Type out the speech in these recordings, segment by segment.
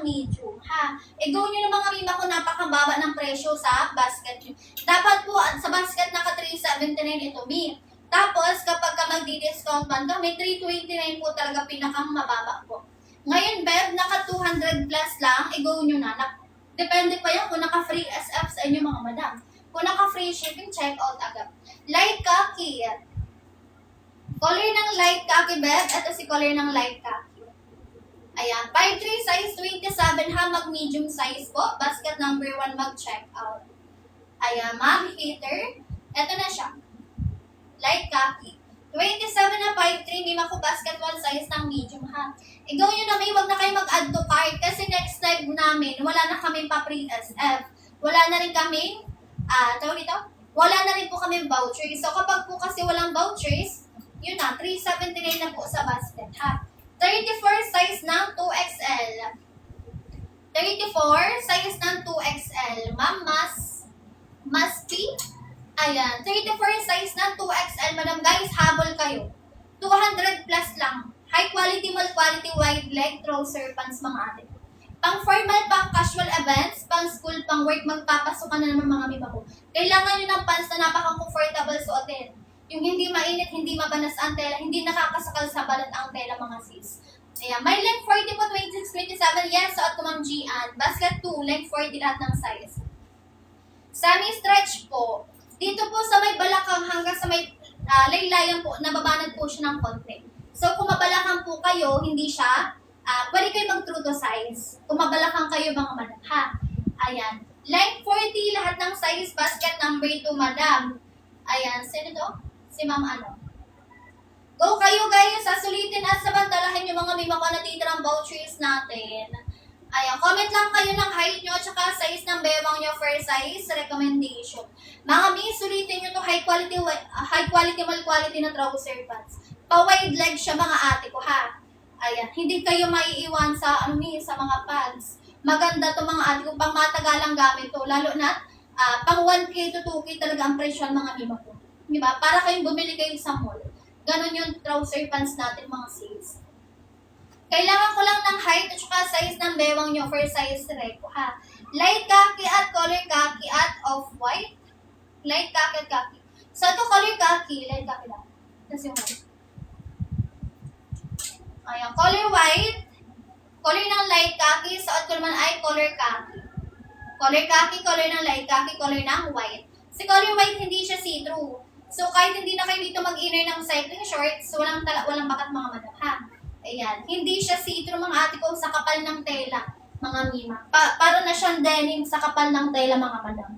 medium, ha? Go nyo ng mga mima ko, napakababa ng presyo sa basket nyo. Dapat po, sa basket naka 379 ito, mi. Tapos, kapag ka magdi-discount man kami, 329 po talaga pinakang mababa po. Ngayon, Bev, naka 200 plus lang, go nyo na. Depende pa yan kung naka-free SF sa inyo mga madam. Kung naka-free shipping, check out agad. Light khaki. Color ng light khaki, Bev. Ito si color ng light khaki. Ayan. 5'3", size 27, ha. Mag-medium size po. Basket number 1, mag-check out. Ayan, ma'am. Hater. Ito na siya. Light khaki. 27 na 5'3", may mako basket 1 size ng medium, ha. Ikaw yun na may, wag na kayo mag-add to cart kasi next live namin, wala na kami pa pre-SF. Wala na rin kami, tawag dito? Wala na rin po kami vouchers. So kapag po kasi walang vouchers, yun na, 379 na po sa basket, ha. 34 size ng 2XL. 34 size ng 2XL. Ma'am, mas P. Ayan, 34 size ng 2XL. Madam guys, habol kayo. 200 plus lang. High quality, mal quality, wide leg, trouser, pants mga ate. Pang formal, pang casual events, pang school, pang work, magpapasok ka na naman mga miba ko. Kailangan nyo ng pants na napaka-comfortable suotin. Yung hindi mainit, hindi mabanas ang tela, hindi nakakasakal sa balat ang tela mga sis. Ayan, may length 40 po, 26, 27, yes, suot ko Ma'am Gian. Basket 2, length 40 lahat ng size. Semi-stretch po. Dito po sa may balakang hanggang sa may laylayan po, nababanad po siya ng konti. So, kung mabalakang po kayo, hindi siya, pwede kayo mag-true to size. Kung mabalakang kayo, mga madam, ha? Ayan. Length 40, lahat ng size, basket number 2, madam. Ayan, sino to? Si Ma'am ano? Go kayo, guys, sasulitin at sabantalahin yung mga may mga natitirang vouchers natin. Ayan, comment lang kayo ng height nyo at saka size ng bewang nyo for size recommendation. Mga miss, sulitin nyo to high quality, mal quality na trouser pants. Pa-wide leg siya mga ate ko, ha? Ayan, hindi kayo maiiwan sa, sa mga pants. Maganda to mga ate ko, pang matagalang gamit to. Lalo na, pang 1K to 2K talaga ang presyo ng mga mima ko. Diba? Para kayong bumili kayo sa mall. Ganon yung trouser pants natin mga sis. Kailangan ko lang ng height at saka size ng bewang nyo for size reco, ha? Light khaki at color khaki at off-white. Light khaki at khaki. So, ito color khaki. Light khaki lang. Tapos yung white. Ayan. Color white. Color ng light khaki. Suot ko naman ay color khaki. Color khaki, color ng light khaki, color ng white. Si color white, hindi siya see-through. So, kahit hindi na kayo dito mag-inner ng cycling shorts, walang bakat mga madam, ha? Ayan. Hindi siya see-through mga ate ko sa kapal ng tela, mga mima. Para na siyang denim sa kapal ng tela, mga madam.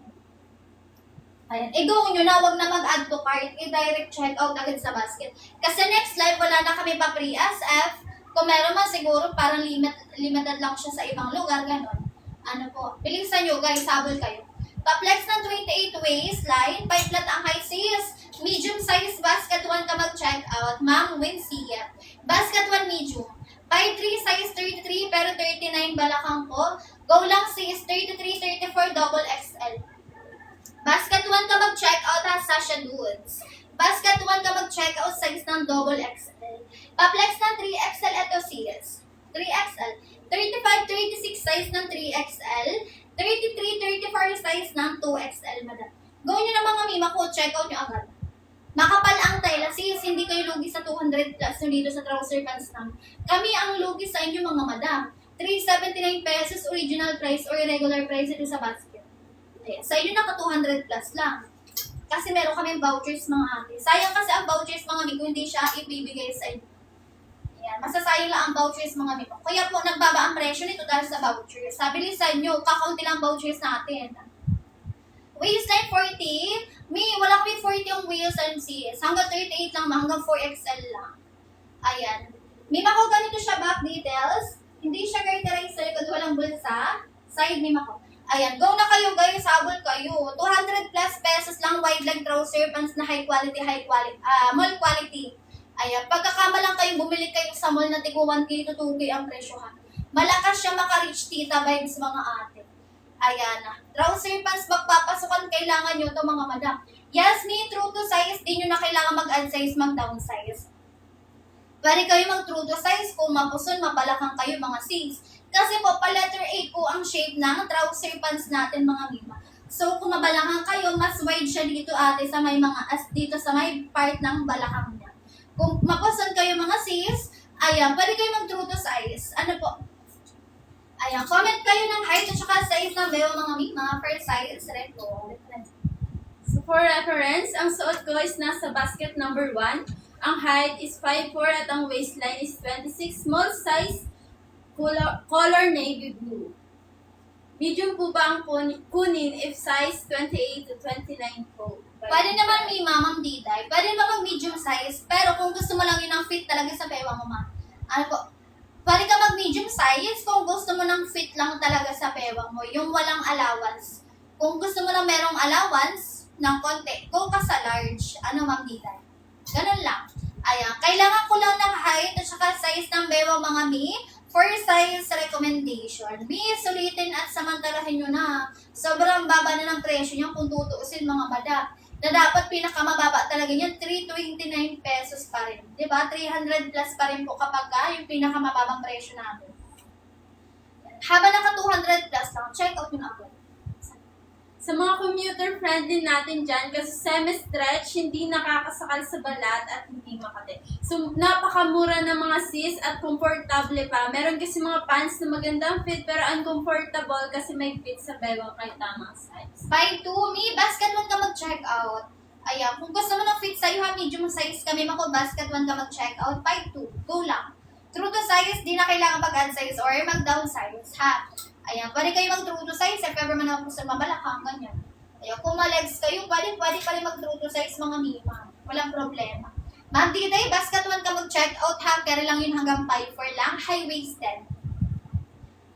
Ayan. I-go nyo na, wag na mag-add to cart. I-direct check out agad sa basket. Kasi next live, wala na kami pa pre-SF. Kung meron man siguro, parang limited lang siya sa ibang lugar, gano'n. Ano po, bilisan nyo guys, habol kayo. Pa-flex ng 28 waistline, 5 flat ang high sis. Medium size basket 1 ka mag-check out. Ma'am Winsia. Basket 1 medium. 5'3", size 33, pero 39 balakang po. Go lang sis, 33, 34, double XL. Basket 1 ka mag-check out ha, Sasha Dudes. Basket 1 ka mag-check out, size ng double XL. Pa-flex ng 3XL, eto sis. 3XL. 35, 36 size ng 3XL. 33, 34 size ng 2XL, madam. Go nyo na mga mima ko, check out nyo agad. Makapal ang tela, sis, hindi kayo lugi sa 200 plus dito sa trouser pants namin. Kami ang lugi sa inyo mga madam. 379 pesos original price or regular price ito sa basket. Ayan. Sa inyo naka 200 plus lang. Kasi meron kami vouchers mga ate. Sayang kasi ang vouchers mga amigo, hindi siya ibibigay sa inyo. Ayan. Masasayang lang ang vouchers mga amigo. Kaya po nagbaba ang presyo nito dahil sa vouchers. Sabi sa inyo, kakaunti lang vouchers natin. Waistline 40. Wala kami 40 yung waistline sis. Hanggang 38 lang, hanggang 4XL lang. Ayan. Mima ko ganito siya back details. Hindi siya garterize sa likod, walang bulsa. Side mima ko. Ayan, go na kayo guys, habol kayo. 200 plus pesos lang wide leg trouser pants na high quality, mall quality. Ayan, pagkakamalang kayo, bumili kayo sa mall na tigo 1K to 2K ang presyo ha. Malakas siya maka-reach tita vibes mga ate. Ayan na. Trouser pants, magpapasukan, kailangan nyo to mga madam. Yes, true to size, di nyo na kailangan mag-add size, mag-down size. Pwede kayo mag-true to size kung mapuson, mabalakang kayo mga sis. Kasi po, pa letter A po ang shape ng trouser pants natin mga mima. So, kung mabalakang kayo, mas wide siya dito ate sa may mga, dito sa may part ng balakang niya. Kung mapuson kayo mga sis, ayan, pwede kayo mag-true to size. Ano po? Ayan, comment kayo ng height at saka size ng bewa mga mima. First size, red po. So for reference, ang suot ko is nasa basket number 1. Ang height is 5'4" at ang waistline is 26. Small size, color navy blue. Medium po ba ang kunin if size 28 to 29 po? Pwede naman may mamang diday. Pwede naman mag-medium size. Pero kung gusto mo lang yun ang fit talaga sa bewa mo ma. Ano po? Pwede ka mag-medium size kung gusto mo ng fit lang talaga sa bewa mo. Yung walang allowance. Kung gusto mo lang merong allowance ng konti, go ka sa large. Ano ma'am diday? Ganun lang. Ayan. Kailangan ko lang ng height at saka size ng bewa mga mi. For size recommendation, sulitin at samantalahin nyo na. Sobrang baba na ng presyo niya kung tutuusin mga bada. Na dapat pinakamababa talaga niyan, 329 pesos pa rin. Diba? 300 plus pa rin po kapag yung pinakamababang presyo natin. Habang naka 200 plus lang, check out yun ako. Sa mga commuter-friendly natin dyan, kasi semi-stretch, hindi nakakasakal sa balat at hindi makate. So, napakamura ng mga sis at komportable pa. Meron kasi mga pants na magandang fit pero uncomfortable kasi may fit sa bewang kahit tamang size. By 2, may basket 1 ka mag-check out. Ayan, kung gusto mo ng fit sa'yo ha, medium size kami, mako basket 1 ka mag-check out. By 2, go lang. True to size, di na kailangan mag-add size or mag-down size ha. Ayan, pwede kayo mag-true to size if ever man ako sa mabalakang, ganyan. Ayan, kung ma-legs kayo, pwede pa rin mag-true to size mga mima. Walang problema. Ma'am, di tayo, basket 1 ka mag-check out ha, carry lang yun hanggang 5'4" lang, high-waisted.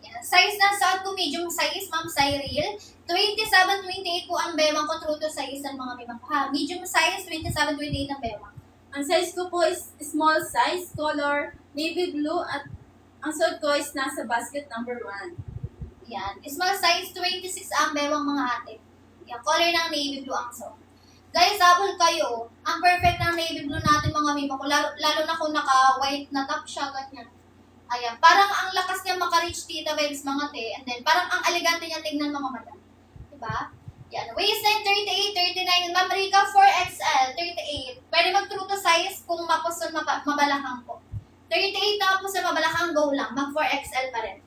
Ayan, size na suot ko, medium size, ma'am, Cyril. 27-28 po ang bewang ko, true to size ng mga mima ha. Medium size, 27-28 ang bewang. Ang size ko po is small size, color navy blue at ang suot ko is nasa basket number 1. Yan. Small size, 26 ang bewang mga ate. Yan. Color ng navy blue ang suot. Guys, habol kayo. Ang perfect ng navy blue natin mga mima ko. Lalo na kung naka-white na top siya, ganyan. Ayan. Parang ang lakas niya maka-reach tita vibes mga te. And then, parang ang elegante niya tingnan mga madam. Diba? Yan. Waistline 38, 39. Ma'am Rica, 4XL, 38. Pwede mag-true to size kung mapuson mabalakang po. 38 na po sa mabalakang, go lang. Mag 4XL pa rin.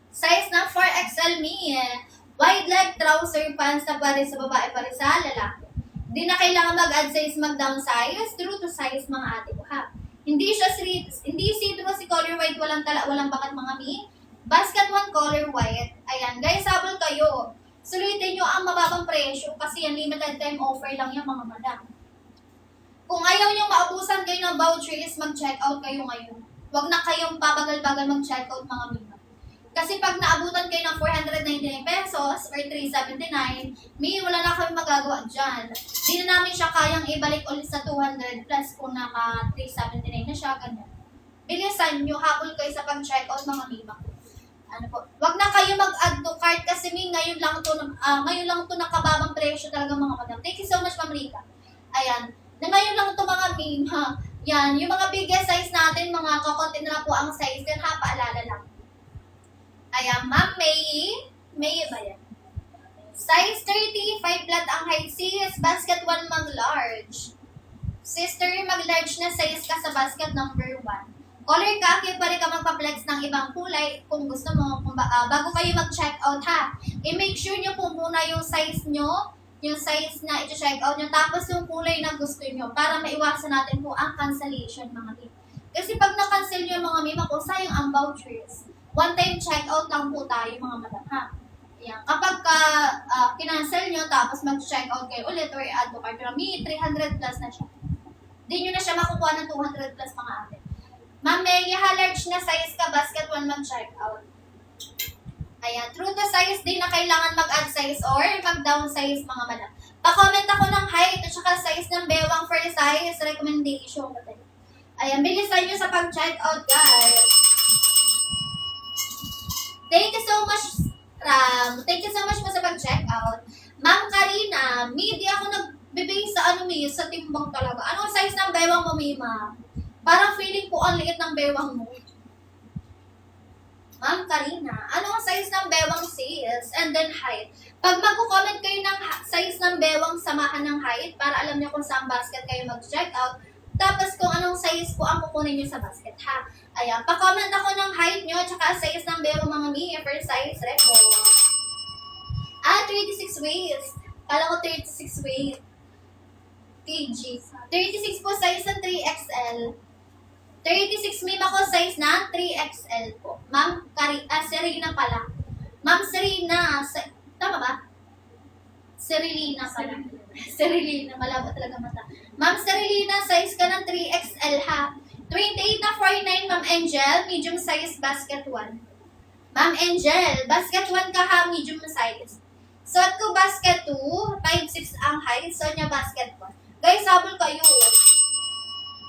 Size na 4XL me. Wide leg trouser pants na pare sa babae, pare sa lalaki. Hindi na kailangan mag-add size, mag-down size. True to size mga ate ko ha. Hindi see-through si color white, walang bakat mga mi. Basket 1 color white. Ayan, guys, habol kayo. Sulitin nyo ang mababang presyo kasi yan limited time offer lang yung mga madam. Kung ayaw nyo maubusan kayo ng vouchers, mag-check out kayo ngayon. Huwag na kayong pabagal-bagal mag-check out mga mima. Kasi pag naabutan kayo ng 499 pesos or 379, wala na kami magagawa dyan. Hindi na namin siya kayang ibalik ulit sa 200 plus kung naka 379 na siya, ganyan. Bilisan nyo, habol kayo sa pag-checkout mga mima. Ano po? Wag na kayo mag-add to cart kasi ngayon lang to nakababang presyo talaga mga madam. Thank you so much, Ma'am Rika. Ayan. Na ngayon lang to mga mima. Yan, yung mga biggest size natin, mga kakonti na po ang size yan ha, paalala lang. Ayan, Ma'am May ba yan? Size 35 flat ang height. Sis, basket 1 mag-large. Sister, mag-large na size ka sa basket number 1. Color khaki, pwede ka magpa-flex ng ibang kulay kung gusto mo. Bago kayo mag-check out ha. I-make sure nyo po muna yung size nyo, yung size na i-check out nyo, tapos yung kulay na gusto nyo para maiwasan natin po ang cancellation mga mima. Kasi pag na-cancel nyo mga mima ko, sayang ang vouchers. One-time check-out lang po tayo mga madam ha. Ayan. Kapag kinancel nyo, tapos mag-check-out kayo ulit or add to cart, 300 plus na siya. Hindi nyo na siya makukuha ng 200 plus mga ate. Ma'am May, large na size ka, basket 1 mag-check-out. Ayan. True to size, di na kailangan mag-add size or mag-down size mga madam. Pa-comment ako ng height at saka size ng bewang for size recommendation. Ayan. Bilisan nyo sa pag-check-out guys. Thank you so much, Ram. Thank you so much po sa pag-check out. Ma'am Karina, di ako nagbibigay sa sa timbang talaga. Anong size ng bewang mo, ma'am? Parang feeling ko ang liit ng bewang mo. Ma'am Karina, ano ang size ng bewang sis? And then height. Pag magko-comment kayo ng size ng bewang, samahan ng height para alam niyo kung saan basket kayo mag-check out. Tapos kung anong size po ang kukunin niyo sa basket, ha? Ayan, pa-comment ako ng height niyo tsaka size ng bewang mga mi for size reco. 36 waist. Kala ko 36 waist. kg. 36 po size ng 3XL. 36 ma'am ako size na 3XL po. Ma'am Serena pala. Ma'am Serena, tama ba? Serilina pala. Serilina, malabo talaga mata. Ma'am Serilina, size ka ng 3XL ha. 28 na 49, Ma'am Angel, medium size basket 1. Ma'am Angel, basket 1 ka ha, medium size. Suot ko basket 2, 5'6 ang height, suot niya basket 1. Guys, habol kayo.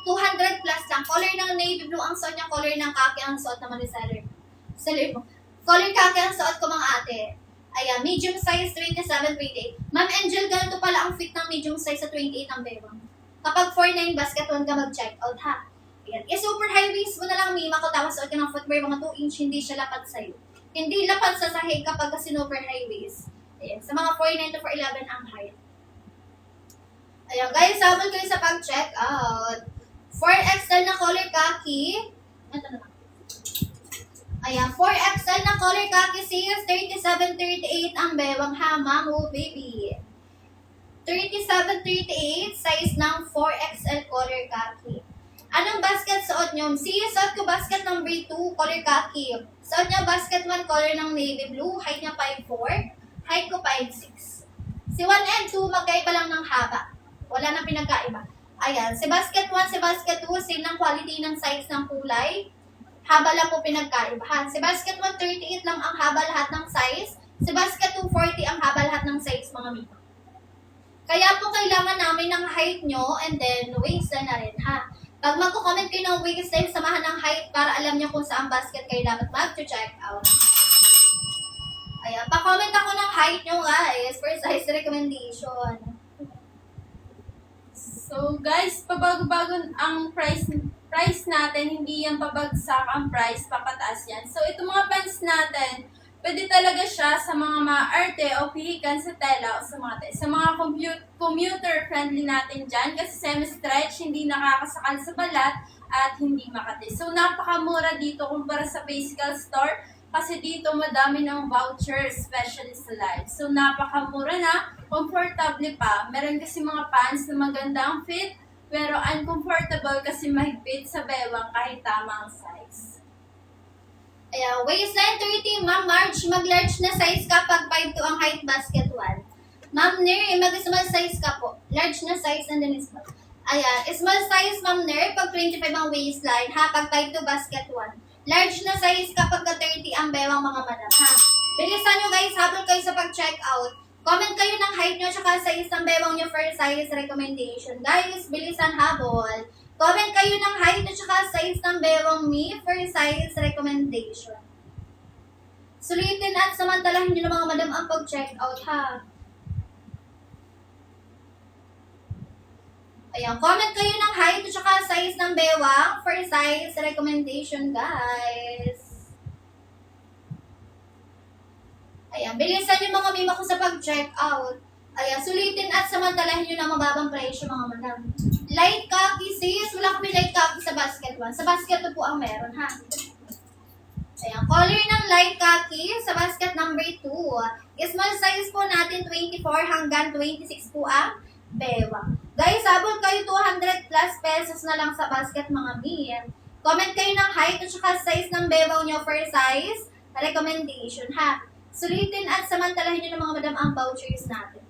200 plus lang. Color ng navy blue ang suot niya, color ng kaki ang suot naman ni seller. Seller mo. Color kaki ang suot ko mga ate. Ayan, medium size 27, 28. Ma'am Angel, ganito pala ang fit ng medium size sa 28 ang bewang. Kapag 49 basket 1 ka mag-check out ha. Ayan. I-super high waist mo na lang, mima ko, tapos suot ka ng footwear mga 2 inch, hindi siya lapat sa'yo. Hindi lapat sa sahig kapag super high waist. Ayan, sa mga 49 to 4'11 ang height. Ayan, guys, sabon kayo sa pag-check out. 4XL na color khaki. Ito na lang. Ayan, 4XL na color khaki sis. 37-38 ang bewang ha, ma'am. Oh, baby. 37-38, size ng 4XL color khaki. Anong basket suot nyo? Sis, suot ko basket number 2, color khaki. Suot nyo basket 1, color ng navy blue. Height niya 5'4". Height ko 5'6". Si 1 and 2, magkaiba lang ng haba. Wala nang pinagkaiba. Ayan, si basket 1, si basket 2, same ng quality ng size ng kulay. Haba lang po pinagkaibahan. Si basket 1, 38 lang ang haba lahat ng size. Si basket 2, 40 ang haba lahat ng size, mga mita. Kaya po kailangan namin ng height nyo and then waistline na rin, ha? Pag magko-comment kayo ng waistline, samahan ng height para alam nyo kung saan basket kayo dapat mag-check out. Ayan, pa-comment ako ng height nyo, guys, for size recommendation. So guys, pabago-bago ang price natin, hindi yan pabagsak ang price, papataas yan. So itong mga pants natin, pwede talaga siya sa mga maarte o pihikan sa tela o sa mga commuter friendly natin dyan kasi semi-stretch, hindi nakakasakal sa balat at hindi makati. So napakamura dito kumpara sa physical store kasi dito madami ng voucher, especially sa live. So napakamura na, comfortable pa. Meron kasi mga pants na maganda ang fit, pero uncomfortable kasi mahigpit sa bewang kahit tama ang size. Ayan, waistline 30, Ma'am Marge, mag-large na size ka pag 5'2 ang height basket 1. Ma'am Ner, mag-small size ka po. Large na size and then small. Ayan, small size Ma'am Ner pag 25 ang waistline, ha? Pag 5'2 basket 1. Large na size kapag 30 ang bewang mga madam, ha? Bilisan nyo guys, habol kayo sa pag-check out. Comment kayo ng height nyo tsaka size ng bewang nyo for size recommendation. Guys, bilisan habol. Comment kayo ng height nyo tsaka size ng bewang me for size recommendation. Sulitin at samantalahin nyo ng mga madam ang pag-check out, ha? Ayan, comment kayo ng height at saka size ng bewang for size recommendation, guys. Ayan, bilisan yung mga mima ko sa pag-check out. Ayan, sulitin at samantalahin nyo ng mababang presyo, mga madam. Light khaki, sis. Wala kami light khaki sa basket 1. Sa basket 2 po ang meron, ha? Ayan, color ng light khaki sa basket number 2. Small size po natin, 24 hanggang 26 po ang bewang. Guys, habol kayo 200 plus pesos na lang sa basket mga mien. Comment kayo ng height at saka size ng bewaw nyo for size recommendation, ha? Sulitin at samantalahin nyo ng mga madam ang vouchers natin.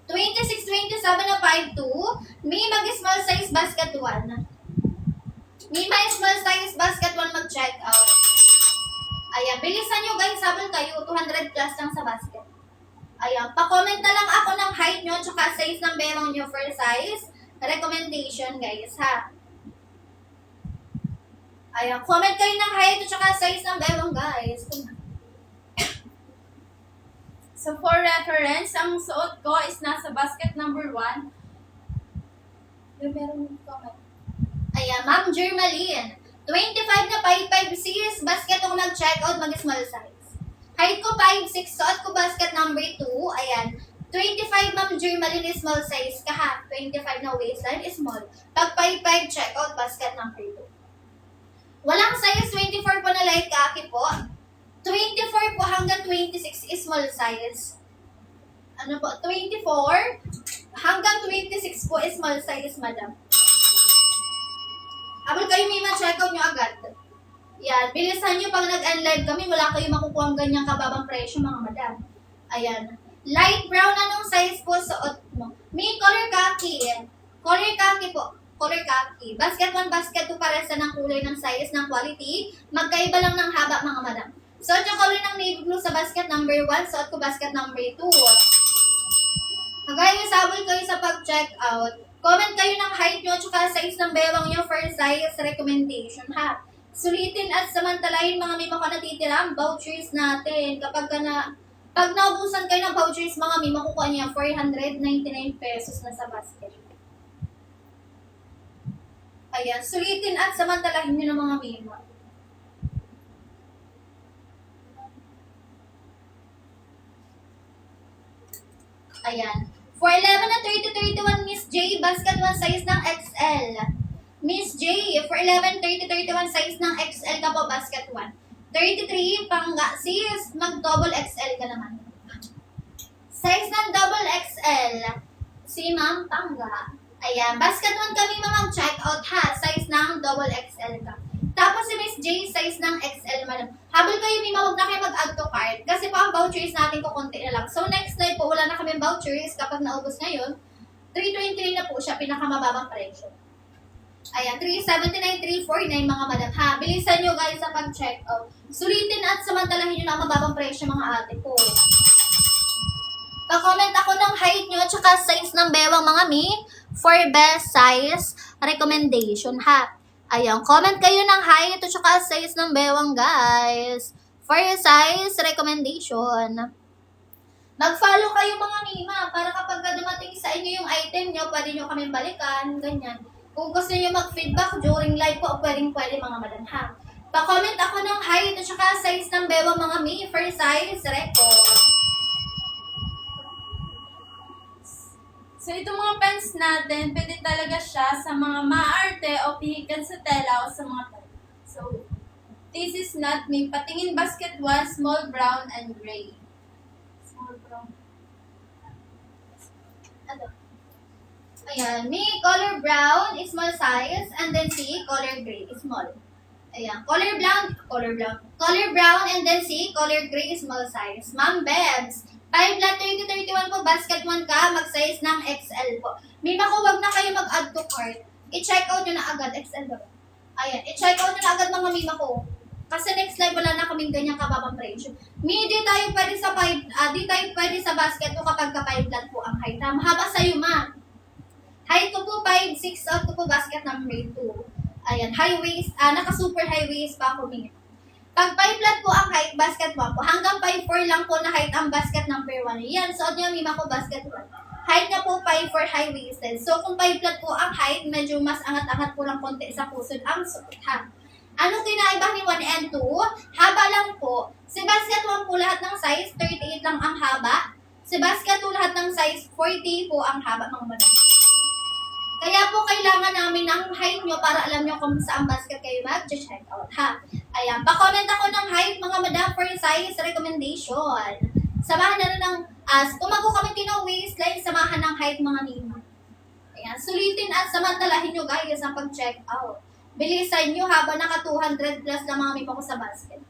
26-27 na 5'2". May mag-small size basket 1. May small size basket 1 mag-check out. Ayan, bilisan nyo guys, habol kayo 200 plus lang sa basket. Ayan, pa-comment na lang ako ng height nyo tsaka size ng bewang nyo for size recommendation, guys, ha? Ayan, comment kayo ng height at saka size ng bewang, guys. So for reference, ang suot ko is nasa basket number 1. Meron comment. Ayan, Ma'am Jermaline. 25 na 5'5", sis, basket ako mag-check out, mag-small size. Height ko 5'6", suot ko basket number 2, ayan. 25, Ma'am Jermaline, small size ka ha. 25 na waistline, small. Pag 5'5", check out, basket number 2. Walang size, 24 po na light kaki po. 24 po hanggang 26 is small size. Ano po? 24 hanggang 26 po is small size, madam. Abal kayo may ma-check out nyo agad. Yan. Bilisan nyo pag nag-unlive kami, wala kayo makukuha ang ganyang kababang presyo, mga madam. Ayan. Light brown, anong size po suot mo? May color khaki. Color khaki po. Color khaki. Basket 1, basket 2, pares na ng kulay ng size, ng quality. Magkaiba lang ng haba, mga madam. Suot yung color ng navy blue sa basket number 1, suot ko basket number 2. Hanggang sabol kayo sa pag-check out. Comment kayo ng height nyo at size ng bewang nyo for size recommendation, ha? Sulitin at samantalahin mga mimo ko natitira ang vouchers natin. Pag naubusan kayo ng vouchers, mga mimo, makukuha niya 499 pesos na sa basket. Ayan, sulitin at samantalahin nyo ng mga mimo. Ayan. For 11 na 30-31, Miss J, basket 1 size ng XL. Miss J, for 11, 30-31, size ng XL ka po, basket 1. 33, pangga, sis, mag-double XL ka naman. Size ng double XL, si Ma'am Pangga. Ayan, basket 1 kami mag-check out, ha, size ng double XL ka. Tapos si Miss J, size ng XL, madam. Habol kayo, may mawag na kayo mag-add to cart. Kasi po ang vouchers natin ko konti na lang. So next live po, wala na kami vouchers. Kapag naubos ngayon, 329 na po siya, pinakamababang presyo. Ayan, 379, 349 mga madam. Ha, bilisan nyo guys sa pag-check out. Sulitin at samantalahin nyo na ang mababang presyo mga ate po. Pa-comment ako ng height nyo at saka size ng bewang mga mi for best size recommendation, ha. Ayan, comment kayo ng height at saka size ng bewang, guys. For your size recommendation. Mag-follow kayo mga mima para kapag dumating sa inyo yung item nyo, pwede nyo kami balikan, ganyan. Kung gusto nyo mag-feedback during live po, pwede mga madam, ha. Pa-comment ako ng height at saka size ng bewang mga mi for size record. So, itong mga pens natin, pwede talaga siya sa mga maarte o pihikan sa tela o sa mga tela. So, this is not me. Patingin basket 1, small brown and gray. Small brown. Ano? Ayan, may color brown, small size, and then see, color gray, small. Ayan, color brown, and then see, color gray, small size. Ma'am Bebs, 5 lot 30-31 po, basket 1 ka, mag-size ng XL po. May makuwag na kayo mag-add to cart. I-check out nyo na agad, XL ba? Ayan, i-check out nyo na agad mga mima ko. Kasi next live wala na kaming ganyang kababang presyo. Di tayo pwede sa basket ko kapag ka 5 lot po ang height. Mahaba sa'yo, ma. Height ko po 5'6", out ko po basket number 2. Ayan, high waist, naka-super high waist pa ako minute. Pag 5 flat po ang height, basket 1 po. Hanggang 5'4" lang po na height ang basket number 1. Yan, suot niya mima ko basket 1. Height niya po 5'4" high-waisted. So, kung 5 flat po ang height, medyo mas angat-angat po lang konti sa pusod ang suot, ha. Anong kinaiba ni 1 and 2? Haba lang po. Si basket 1 po lahat ng size, 38 lang ang haba. Si basket 2 lahat ng size, 40 po ang haba, mga madam. Kaya po kailangan namin ng height nyo para alam nyo kung saan basket kayo mag-check out, ha? Ayan, pa-comment ako ng height, mga madam, for size recommendation. Samahan na rin ng, kung mag-comment ng waistline, samahan ng height, mga nima. Ayan, sulitin at samantalahin nyo guys ang pag-check out. Bilisan nyo habang naka 200 plus na mga mima ko sa basket.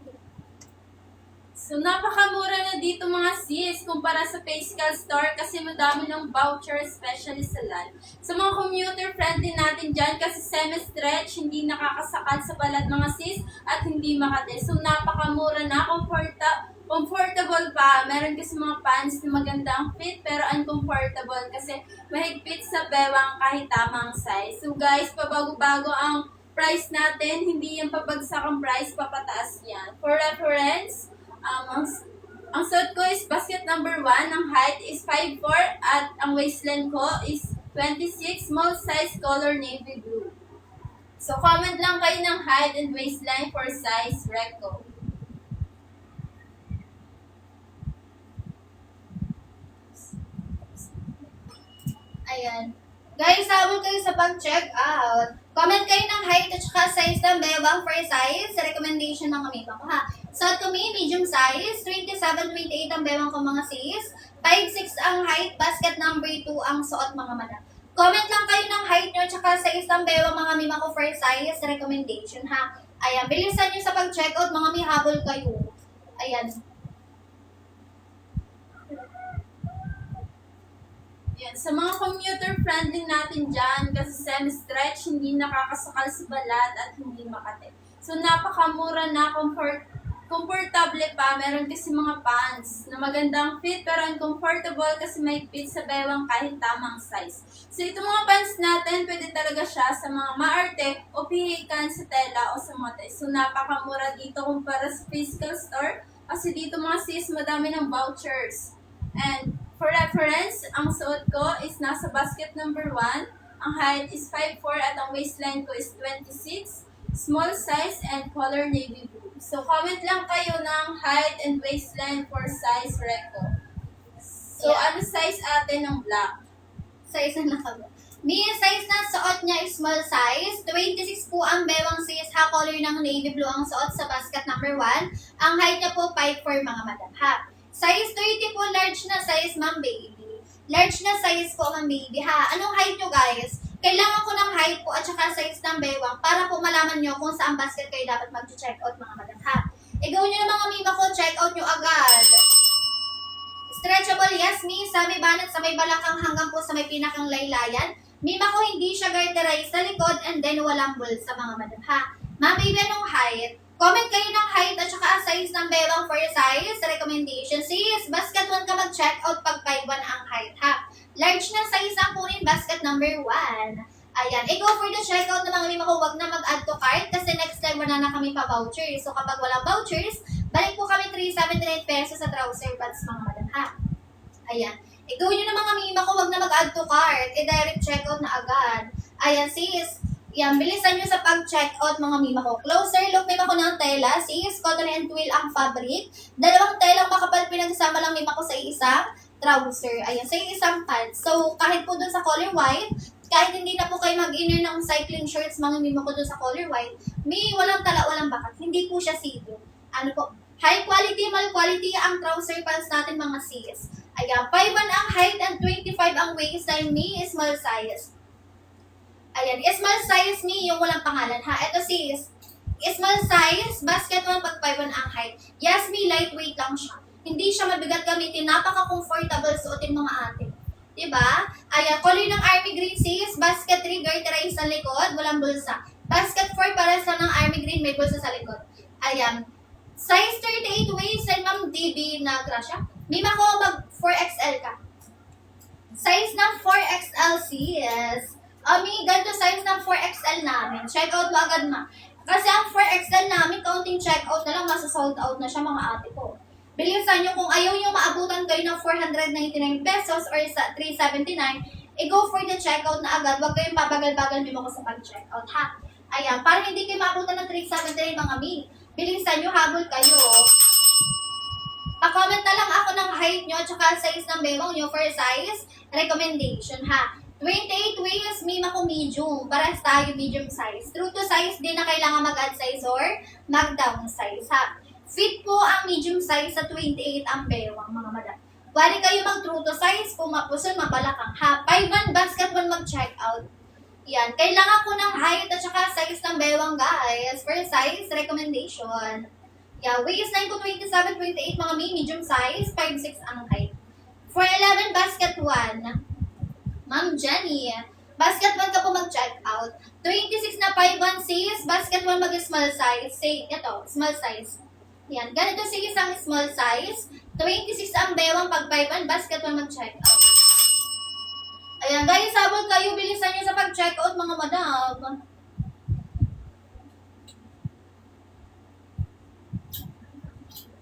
So, napakamura na dito mga sis kumpara sa Payscale Store kasi madami ng voucher, especially sa LAN. Sa mga commuter-friendly natin dyan kasi semi-stretch, hindi nakakasakal sa balat mga sis at hindi makate. So, napakamura na, comfortable pa. Meron kasi mga pants na maganda ang fit pero uncomfortable kasi mahigpit sa bewang kahit tamang size. So, guys, pabago-bago ang price natin, hindi yung pabagsak ang price, papataas yan. For reference, ang suot ko is basket number 1, ang height is 5'4", at ang waistline ko is 26, small size color navy blue. So, comment lang kayo ng height and waistline for size Reco. Ayan. Guys, habol kayo sa pag-check out. Comment kayo ng height at saka size ng bewang for size. Recommendation ng kami ko ha. Suot ko medium size. 27-28 ang bewang ko mga sis. 5'6 ang height. Basket number 2 ang suot mga madam. Comment lang kayo ng height nyo at saka size ng bewang mga mima ko for size. Recommendation ha. Ayan. Bilisan nyo sa pag-check out mga may habol kayo. Ayan. Yan. Sa mga commuter-friendly natin dyan, kasi semi-stretch, hindi nakakasakal sa balat at hindi makate. So, napakamura na, comfortable pa. Meron kasi mga pants na magandang fit pero uncomfortable kasi may fit sa bewang kahit tamang size. So, itong mga pants natin, pwede talaga siya sa mga maarte o pihikan sa tela o sa mote. So, napakamura dito kumpara sa physical store kasi dito mga sis, madami ng vouchers. And for reference, ang suot ko is nasa basket number 1. Ang height is 5'4" at ang waistline ko is 26. Small size and color navy blue. So, comment lang kayo ng height and waistline for size Reco. So, Yeah. ano size atin ng black? Size na nakaba. May size na suot niya is small size. 26 po ang bewang sis ha. Color ng navy blue ang suot sa basket number 1. Ang height niya po 5'4" mga madam ha. Size 30 po, large na size, ma'am baby. Large na size po, ma'am baby, ha? Anong height nyo, guys? Kailangan ko ng height po at saka size ng bewang para po malaman nyo kung saan basket kayo dapat mag-check out, mga madam, ha? Igawin nyo na mga mima ko, check out nyo agad. Stretchable, yes, mi. Sa may banat, sa may balakang hanggang po sa may pinakang laylayan. Mima ko, hindi siya garterized sa likod and then walang bulsa, mga madam, ha? Ma'am baby, anong height? Comment kayo ng height at saka size ng bewang for size. Recommendation. Sis, basket 1 ka mag-check out pag 5'1 ang height ha. Large na size ang kunin basket number 1. Ayan. I-go for the checkout na mga lima ko. Huwag na mag-add to cart kasi next time wala na kami pa vouchers. So kapag walang vouchers, balik po kami 379 pesos sa trouser pants mga madam ha. Ayan. I-go nyo na mga mima ko. Huwag na mag-add to cart. I-direct checkout na agad. Ayan sis. Yan, bilisan nyo sa pag-check out mga mima ko. Closer look mima ko ng tela. Sis, cotton and twill ang fabric. Dalawang telang makapal pinagsama lang mima ko sa isang trouser. Ayan, sa isang pants. So, kahit po dun sa color white, kahit hindi na po kayo mag-inner ng cycling shorts mga mima ko dun sa color white, may walang tala, walang bakat. Hindi po siya see-through. Ano po? High quality, mal quality ang trouser pants natin mga sis. Ayan, 5'1 ang height and 25 ang waistline. Me, small size. Ayan, small size me, yung walang pangalan ha. Ito sis, small size, basket 1 pag 5'1 ang height. Yes, me, lightweight lang siya. Hindi siya mabigat gamitin, napaka-comfortable suotin mga ate. Diba? Ayan, color ng army green sis, basket 3, garterized sa likod, walang bulsa. Basket 4, pares lang ng army green, may bulsa sa likod. Ayan, size 38 waist, and ma'am DB na grasya. Mima ko mag 4XL ka. Size ng 4XL sis. Ganito size ng 4XL namin. Check out mo agad ma. Kasi ang 4XL namin, counting check out na lang, nasa sold out na siya mga ate ko. Bilisan nyo kung ayaw nyo maabutan kayo ng 499 pesos or sa 379, i-go for the checkout na agad. Huwag kayong pabagal-bagal mo ko sa pag-checkout ha. Ayan, para hindi kayo maabutan ng 379 mga mi. Bilisan nyo, habol kayo. Pa-comment na lang ako ng height nyo at saka size ng bewang nyo for size recommendation ha. 28 waist, mima ko medium. Parehas tayo medium size. True to size, di na kailangan mag-add size or mag-down size, ha? Fit po ang medium size sa 28 ang bewang, mga madam. Pwede kayo mag-true to size kung mapuson, mabalakang, ha? 5'1 basket 1 mag-check out. Yan. Kailangan ko ng height at saka size ng bewang, guys. For size recommendation. Yeah, waistline ko 27-28, mga medium size. 5'6 ang height. For 11 basket 1. Ma'am Jenny, basket 1 ka po mag-check out. 26 na 5'1 sis, basket 1 mag-small size. Say, ito, small size. Yan, ganito sis ang small size. 26 ang bewang pag 5'1, basket 1 mag-check out. Ayan, guys, habol kayo, bilisan nyo sa pag-check out mga madam.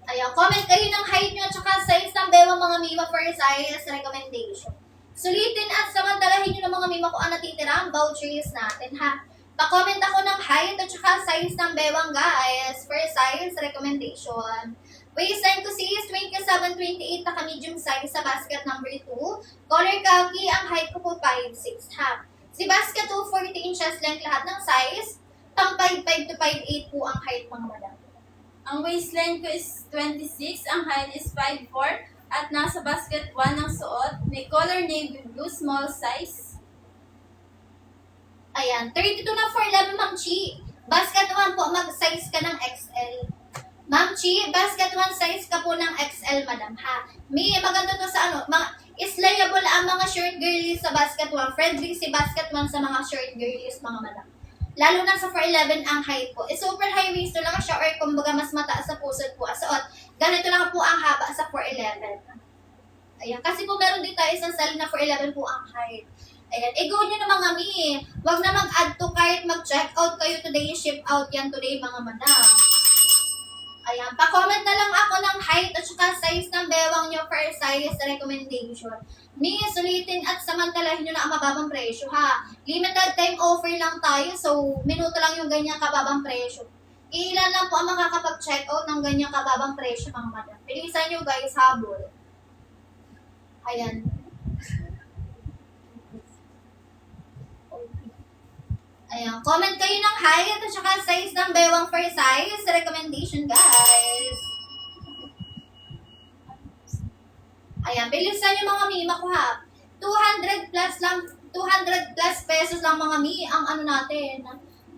Ayan, comment kayo ng height nyo at saka size ng bewang mga mima for size recommendation. Sulitin at samantalahin nyo ng mga mima ko ang natitira ang vouchers natin ha. Pa-comment ako ng height at saka size ng bewang guys for size recommendation. Waistline ko is 27-28 na medium size sa basket number 2. Color khaki, ang height ko po 5'6" ha. Si basket 2, 40 inches length lahat ng size. Pang 5'5 to 5'8 po ang height mga madam. Ang waistline ko is 26, ang height is 5'4", at nasa basket 1 ang suot. May color navy blue, small size. Ayan, 32 na 4'11 Ma'am Chi. Basket 1 po, mag-size ka ng XL. Ma'am Chi, basket 1 size ka po ng XL, madam, ha? Maganda to sa mga, is-layable ang mga short girlies sa basket 1. Friendly si basket 1 sa mga short girlies, mga madam. Lalo na sa 4'11 ang height po. Super high waist lang siya or kumbaga mas mataas sa pusod po. Suot, ganito lang po ang haba sa 4'11. Ayan, kasi po meron din tayo isang style na 4'11 po ang height. Ayan, i-go nyo na mga mi. Huwag na mag-add to cart, mag-check out kayo today, ship out yan today mga madam. Ayan, pa-comment na lang ako ng height at saka size ng bewang nyo for size recommendation. Mi, sulitin at samantalahin nyo na ang mababang presyo ha. Limited time offer lang tayo, so minuto lang yung ganyang kababang presyo. Ilan lang po ang makakapag-check out ng ganyang kababang presyo mga madam. Bilisan nyo guys, habol. Ayan. Ayan, comment kayo ng height at saka size ng bewang for size recommendation, guys. Ayan, bilisan yung mga mima ko ha. 200 plus lang, 200 plus pesos lang mga mi ang ano natin,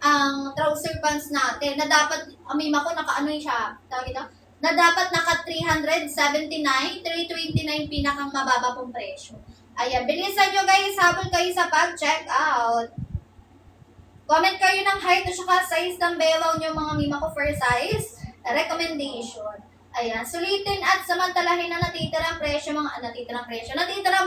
ang trouser pants natin, na dapat, ang mima ko naka-ano siya, tawag ito, na dapat naka 379, 329 pinakang mababa pong presyo. Ayan, bilisan nyo guys, habol kayo sa pag-check out. Comment kayo ng height at saka size ng bewaw nyo mga mima ko for size recommendation. Ayan, sulitin at samantalahin na natitirang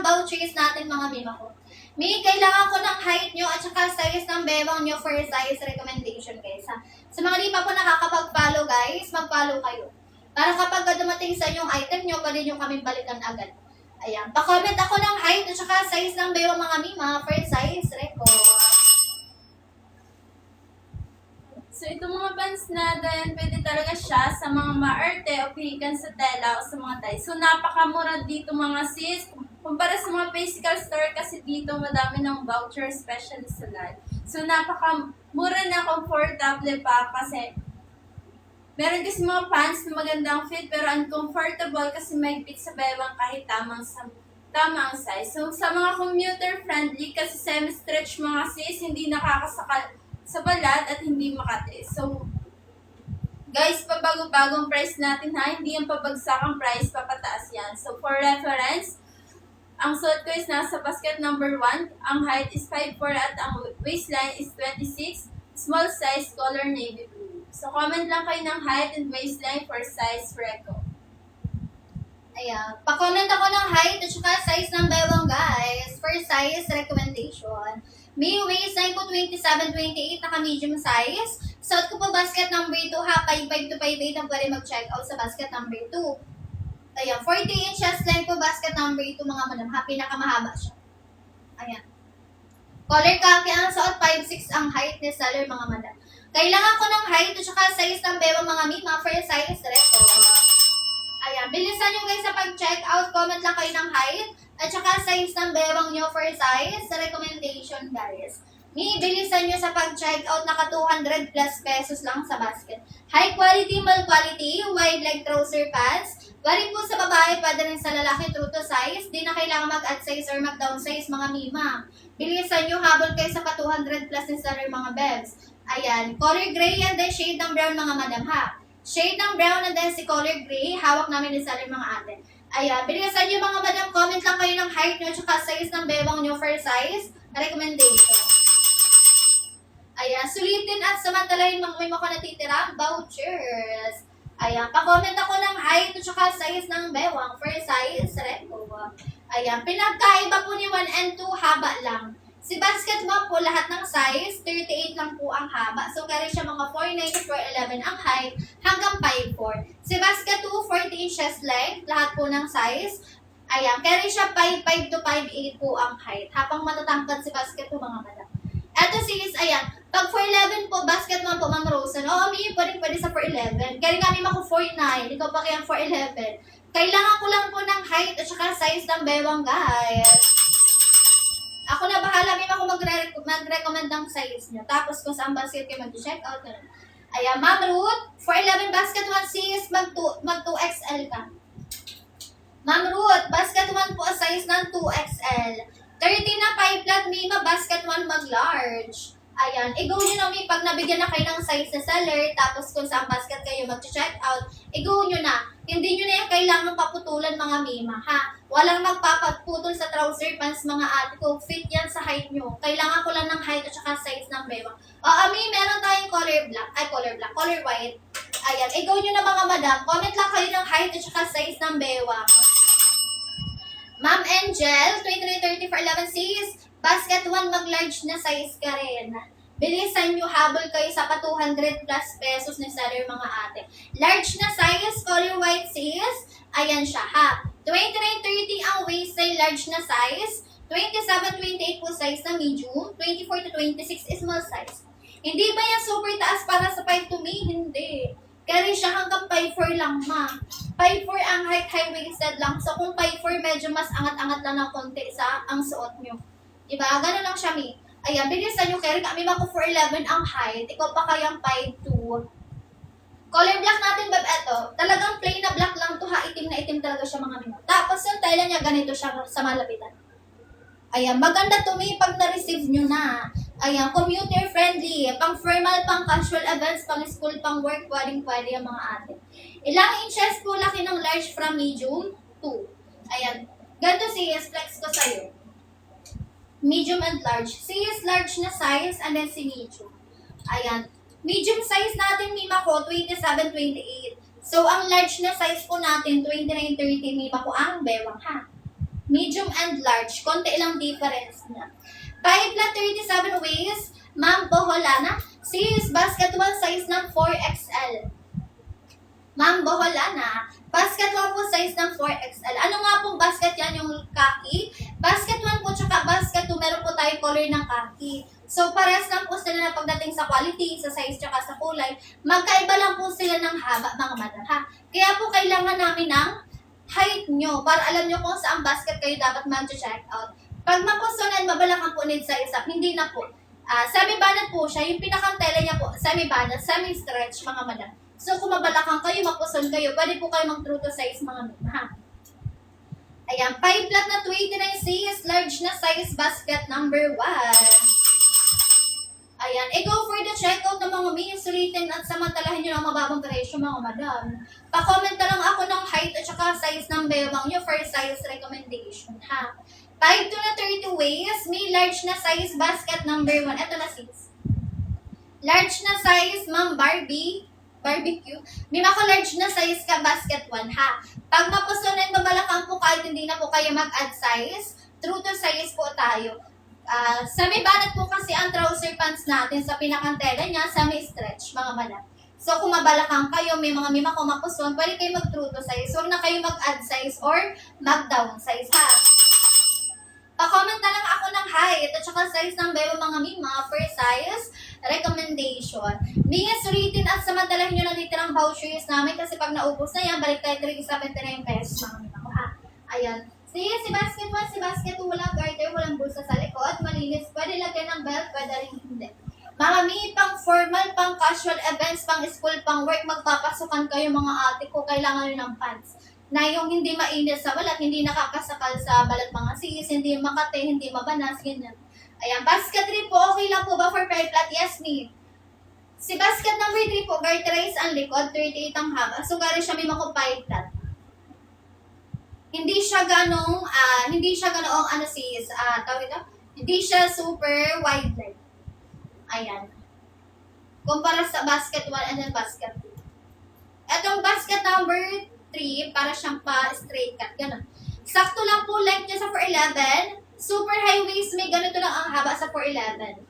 vouchers natin mga mima ko. Kailangan ko ng height nyo at saka size ng bewaw nyo for size recommendation guys ha. Sa mga di pa po nakakapag-follow guys, mag-follow kayo. Para kapag dumating sa inyong item nyo, pwede nyo kaming balikan agad. Ayan, pa-comment ako ng height at saka size ng bewaw mga mima for size record. So, itong mga pants natin, pwede talaga siya sa mga maarte o pihigan sa tela o sa mga ties. So, napakamura dito mga sis. Kumpara sa mga physical store kasi dito madami ng voucher, especially sa live. So, napakamura na comfortable pa kasi meron kasi mga pants na magandang fit pero uncomfortable kasi may fit sa bewang kahit tamang size. So, sa mga commuter friendly kasi semi-stretch mga sis, hindi nakakasakal sa balat at hindi makati. So, guys, pabago-bagong price natin ha, hindi yung pabagsakang price, papataas yan. So, for reference, ang suot ko is nasa basket number 1, ang height is 5'4" at ang waistline is 26, small size, color navy blue. So, comment lang kayo ng height and waistline for size reco. Ayan, pa-comment ako ng height at saka size ng bewang guys for size recommendation. Waistline ko 27-28 naka-medium size. Suot ko po basket number 2 ha, 5'5 to 5'8 ang pwede mag-check out sa basket number 2. Ayan, 40 inches length po basket number 2 mga madam ha, pinakamahaba siya. Ayan. Color khaki ang suot, 5'6 ang height ni seller mga madam. Kailangan ko ng height at saka size ng bewang mga mima for size record. Ayan, bilisan nyo guys sa pag-check out, comment lang kayo ng height at saka size ng bewang nyo for size sa recommendation guys. Bilisan nyo sa pag-check out, naka 200 plus pesos lang sa basket. High quality, mal quality, wide leg trouser pants. Pwede po sa babae, pwede rin sa lalaki, true to size. Di na kailangan mag-add size or mag-down size mga mima. Bilisan nyo, habol kayo sa pa 200 plus ni seller mga bebs. Ayan, color gray and then shade ng brown mga madam ha. Shade ng brown and then si color gray, hawak namin ni seller mga ate. Ayan, bilisan nyo mga madam, comment lang kayo ng height nyo at size ng bewang nyo for size recommendation. Ayan, sulitin at samantalahin may mga natitirang vouchers. Ayan, pa-comment ako ng height at size ng bewang for size reco. Ayan, pinagkaiba po ni 1 and 2, haba lang. Si basket mo po, lahat ng size, 38 lang po ang haba. So, carry siya mga 4'9 to 4'11 ang height, hanggang 5'4. Si basket 2, 40 inches length, lahat po ng size. Ayan, carry siya 5'5 to 5'8 po ang height. Habang matatangkad si basket 2 mga madam. Eto sis, ayan. Pag 4'11 po, basket man po, Ma'am Rosen. Oo, may pwede sa 4'11. Kaya nga may ako 4'9. Ikaw pa kaya 4'11. Kailangan ko lang po ng height at saka size ng bewang, guys. Ako na bahala, may ako mag-recommend ng size niyo. Tapos kung saan basket kayo mag-check out na. Ayan, Ma'am Ruth, 4'11 basket 1 sis, mag 2XL ka. Ma'am Ruth, basket 1 po size ng 2XL. 30 na 5 flat, Mima, basket 1 mag-large. Ayan, i-go nyo na may pag nabigyan na kayo ng size na seller, tapos kung saan basket kayo mag-check out, i-go nyo na. Hindi nyo na yung kailangan paputulan mga Mima, ha? Walang magpapatutol sa trouser pants mga ate ko. Fit yan sa height nyo. Kailangan ko lang ng height at saka size ng bewang. Meron tayong color white. Ayan, i-go nyo na mga madam. Comment lang kayo ng height at saka size ng bewang. Ma'am Angel, 2930 for 11 sis. Basket 1 mag-large na size ka rin. Bilisan nyo, habol kayo sa pa 200 plus pesos ni seller mga ate. Large na size, color white sis. Ayan siya ha. 2930 ang waist ay large na size. 27-28 po size na medium. 24-26 is small size. Hindi ba yan super taas para sa 5 to me? Hindi. Carry siya hanggang 5'4 lang, ma. 5'4 ang height, high-waisted lang. So, kung 5'4, medyo mas angat-angat lang ng konti sa ang suot nyo. Diba? Ganun lang siya, mi. Ayan, bilisan nyo, carry. Kami mako 4'11 ang height. Ikaw pa kayang 5'2. Color black natin, bab, eto. Talagang plain na black lang to, ha. Itim na itim talaga siya, mga mino. Tapos, yung tela niya, ganito siya sa malapitan. Ayan, maganda to, mi, pag na-receive nyo na. Ayan, commuter-friendly, pang formal, pang casual events, pang school, pang work, pwedeng-pwede ang mga ate. Ilang inches po laki ng large from medium? 2. Ayan, ganito sis, flex ko sa'yo. Medium and large. Sis, large na size, and then si medium. Ayan, medium size natin, mima ko, 27-28. So, ang large na size po natin, 29-30, mima ko ang bewang, ha? Medium and large, konti lang difference na. 5 flat 37 waist, Ma'am Boholana. Sis, basket 1 size ng 4XL. Ma'am Boholana, basket 1 po size ng 4XL. Ano nga pong basket yan, yung khaki? Basket 1 po tsaka basket 2, meron po tayo color ng khaki. So, parehas lang po sila na pagdating sa quality, sa size tsaka sa kulay. Magkaiba lang po sila ng haba, mga madam, ha? Kaya po kailangan namin ng height nyo para alam nyo kung saan basket kayo dapat mag-check out. Pag mapusunan, mabalakan po need sa isa. Hindi na po. Semi-banat po siya. Yung pinakantela niya po, semi-banat, semi-stretch, mga madam. So, kung mabalakan kayo, mapusun kayo, pwede po kayo mag-true to size, mga madam. Ha? Ayan, 5 flat na 29 cis, large na size basket number 1. Ayan, go for the checkout ng mga minis, sulitin at samantalahin nyo ng mababang presyo, mga madam. Pa-comment na lang ako ng height at saka size ng bewang nyo for size recommendation, ha? 5 to na 30 waist, may large na size basket number 1. Ito na sis. Large na size, Ma'am Barbecue. May mako large na size ka basket 1, ha? Pag mapusunan, babalakan po kahit hindi na po kayo mag-add size. True to size po tayo. Semi-banat po kasi ang trouser pants natin sa pinakantela niya, semi-stretch, mga madam. So, kung mabalakang kayo, may mga mima ko mapusun, pwede kayo mag-true to size. Huwag na kayo mag-add size or mag-down size, ha? Pa-comment na lang ako ng height at saka size ng bebo mga mima for size recommendation. Minga sulitin at samantalahin nyo na litirang vouchers namin kasi pag naubos na yan, balik tayo 379 pesos mga mima ko, ha? Ayan. Si basket 1, si basket 2, walang garter, walang bulsa sa likod, malinis, pwede lagyan ng belt, pwede rin hindi. Mga mi, pang formal, pang casual events, pang school, pang work, magpapasukan kayo mga ate ko, kailangan nyo ng pants. Na yung hindi mainit sa balat, hindi nakakasakal sa balat mga sis, hindi makate, hindi mabanas, ganyan. Ayan, basket 3 po, okay lang po ba for 5 flat? Yes, me. Si basket number 3 po, garterize ang likod, 38 ang haba. So, gano'n siya may mako 5 flat. Hindi siya ganong, ano sis, tawag ito? Hindi siya super wide leg. Ayan. Kumpara sa basket 1 and then basket 2. Etong basket number 3, para siyang pa-straight cut. Ganun. Sakto lang po length niya sa 411. Super high waist, may ganito lang ang haba sa 411.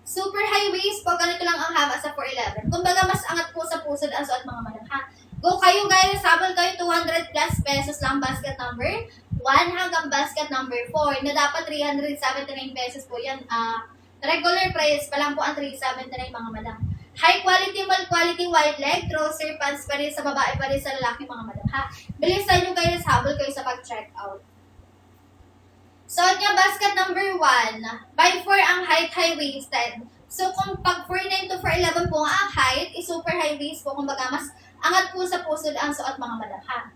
Super high waist po, ganito lang ang haba sa 411. Kumbaga, mas angat po sa pusod ang suot, mga madam, ha? Go kayo guys, habol kayo 200 plus pesos lang basket number 1 hanggang basket number 4 na dapat 379 pesos po yan. Regular price pa lang po ang 379 mga madam. High quality, mal quality, wide leg, trouser pants pa rin sa babae, pa rin sa lalaki mga madam ha. Bilisan nyo guys, habol kayo sa pag-check out. Suot niya basket number 1. By 4 ang height, high-waisted. So kung pag 4'9 to 4'11 po ang height, is super high waist po. Kumbaga mas angat po sa pusod ang suot mga madam ha.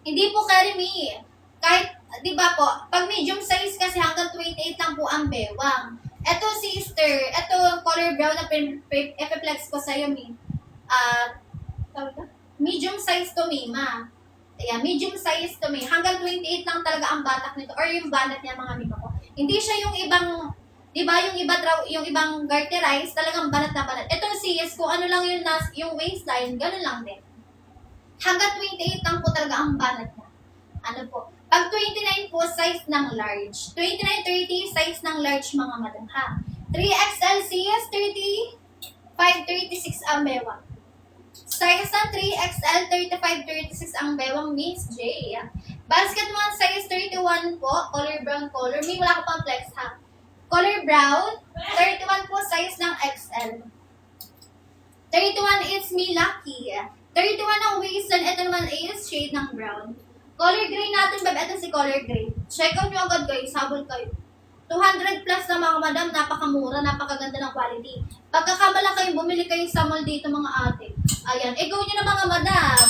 Hindi po carry me. Kahit, di ba po, pag medium size kasi hanggang 28 lang po ang bewang. Ito sister, ito color brown na epiplex ko sa'yo, mi. Medium size to, mi, ma. Ayan, medium size to, mi. Hanggang 28 lang talaga ang batak nito or yung banat niya mga mima ko. Hindi siya yung ibang, di ba, yung ibang garterize, talagang banat na banat. Itong CS, kung ano lang yung waistline, ganun lang din. Hanggang 28 lang po talaga ang banat niya. Ano po? Pag 29 po, size ng large. 29-30, size ng large mga madam ha. 3XL CS, 35-36 ang bewang. Size ng 3XL, 35-36 ang bewang Miss J. Basket 1, size 31 po, color brown color. May wala ko pang flex ha. Color brown, 31 po, size ng XL. 31 is me lucky. 31 ang waistline, ito naman is shade ng brown. Color gray natin, babe. Ito si color gray. Check out nyo agad guys, habol kayo. 200 plus na mga madam, napakamura, napakaganda ng quality. Pagkakamala kayo, bumili kayo sa mall dito mga ate. Ayan, go nyo na mga madam.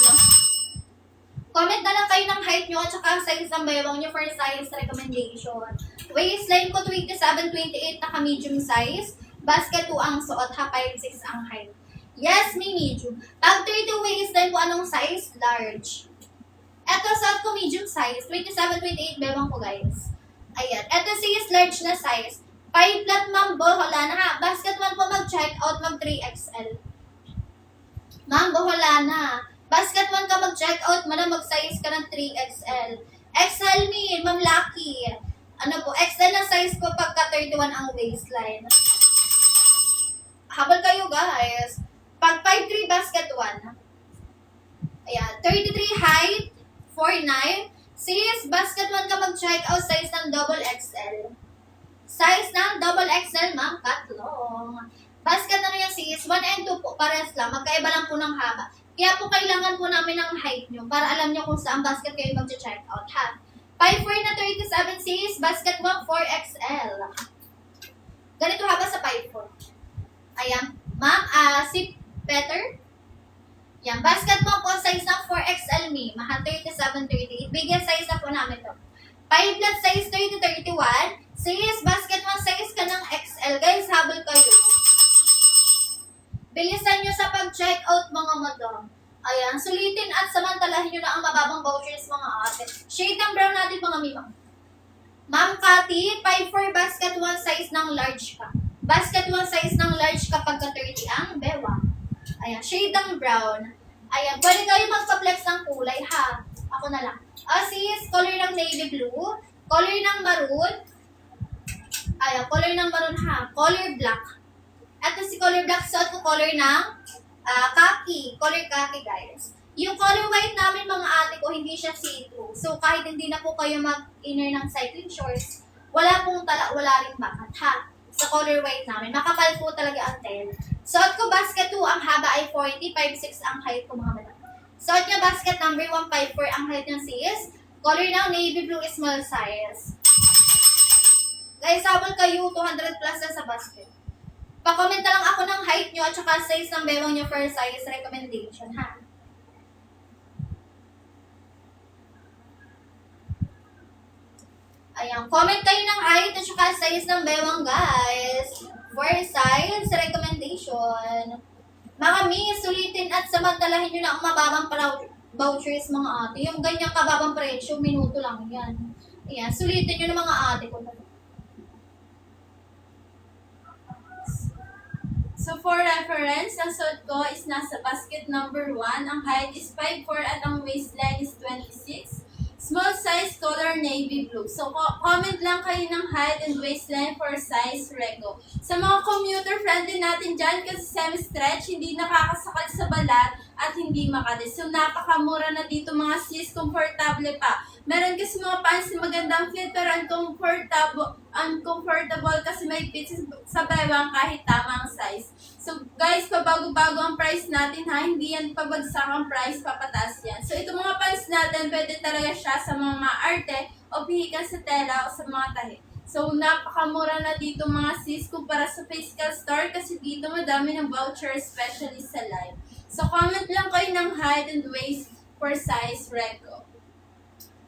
Comment na lang kayo ng height nyo at saka size ng bewang nyo for size recommendation. Waistline ko 27-28 naka medium size. Basket 2 ang suot, ha 5'6 ang height. Yes, may medium. Pag 32 waistline po, anong size? Large. Eto, suot ko medium size. 27-28 bewang ko, guys. Ayan. Eto, size large na size. 5 flat ma'am, bohola na ha. Basket 1 po mag-check out, mag 3XL. Ma'am, bohola na. Basket 1 ka mag-check out, madam, mag-size ka ng 3XL. XL me, ma'am Lucky. Ano po, XL na size ko pagka 31 ang waistline. Habol kayo, guys. Pag 5'3 basket 1. Ayan. 33 height. 4'9". Series basket 1 ka mag-check out, size ng double XL. Size ng double XL, ma'am, katlong. Basket na yung series 1 and 2 po, pares lang. Magkaiba lang po ng haba. Kaya po kailangan po namin ng height nyo para alam nyo kung saan basket kayo mag-check out, ha? 5'4 na 37 series, basket 1, 4XL. Ganito haba sa 5'4. Ayan. Ma'am, si Peter? Yan, basket mo po, size ng 4XL me. Mahal 37-38. Bigyan size na po namin to. 5 flat size 30-31. Series basket mo, size ka ng XL. Guys, habol kayo. Bilisan nyo sa pag-check out mga madam. Ayan, sulitin at samantalahin nyo na ang mababang vouchers mga ate. Shade ng brown natin mga mimang. Ma'am Cathy, 5'4 basket 1 size ng large ka. Basket 1 size ng large kapag ka 30 ang bewa. Ayan, shade ng brown. Ayan, pwede kayo magpa-flex ng kulay, ha? Ako na lang. Sis, color ng navy blue, color ng maroon. Ayan, color ng maroon, ha? Color black. Ito si color black, suot ko color ng khaki. Color khaki, guys. Yung color white namin, mga ate ko, hindi siya see-through. So, kahit hindi na po kayo mag-inner ng cycling shorts, wala pong wala rin bakat, ha? Sa color white namin. Makapal po talaga ang tail. Suot ko basket 2, ang haba ay 40, 5'6 ang height ko mga madam. Suot niya basket number 1, 5'4 ang height ng sis. Color ng navy blue is small size. Guys, habol kayo, 200 plus na sa basket. Pa-comment na lang ako ng height nyo at saka size ng bewang nyo for size recommendation, ha? Ayan, comment kayo ng height at saka size ng bewang, guys. For size recommendation. Mga miss, sulitin at samantalahin nyo na ang mababang vouchers mga ate. Yung ganyang kababang presyo, minuto lang yan. Ayan, sulitin nyo na mga ate ko. So for reference, ang suot ko is nasa basket number 1. Ang height is 5'4 at ang waistline is 26. Small size color navy blue. So, comment lang kayo ng height and waistline for size Rego. Sa mga commuter friendly natin dyan, kasi semi-stretch, hindi nakakasakal sa balat at hindi makati. So, napakamura na dito mga sis, komportable pa. Meron kasi mga pants na magandang fit pero uncomfortable kasi may fit sa bewang kahit tamang size. So guys, pabago-bago ang price natin ha, hindi yan pabagsak ang price, papataas yan. So itong mga pants natin, pwede talaga siya sa mga maarte o pihikan sa tela o sa mga tahi. So napakamura na dito mga sis kumpara sa physical store kasi dito madami ng voucher especially sa live. So comment lang kayo ng height and waist for size Rego.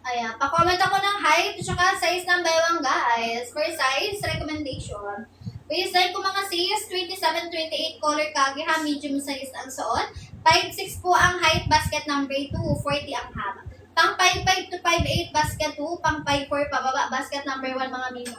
Ayan, pa-comment ako ng height at saka size ng bewang guys. For size, recommendation. Waistline ko mga sis, 27-28 color kage ha, medium size ang suot. 5'6 po ang height, basket number 2, 40 ang haba. Pang 5'5 to 5'8 basket 2, pang 5'4 pababa, basket number 1 mga mima.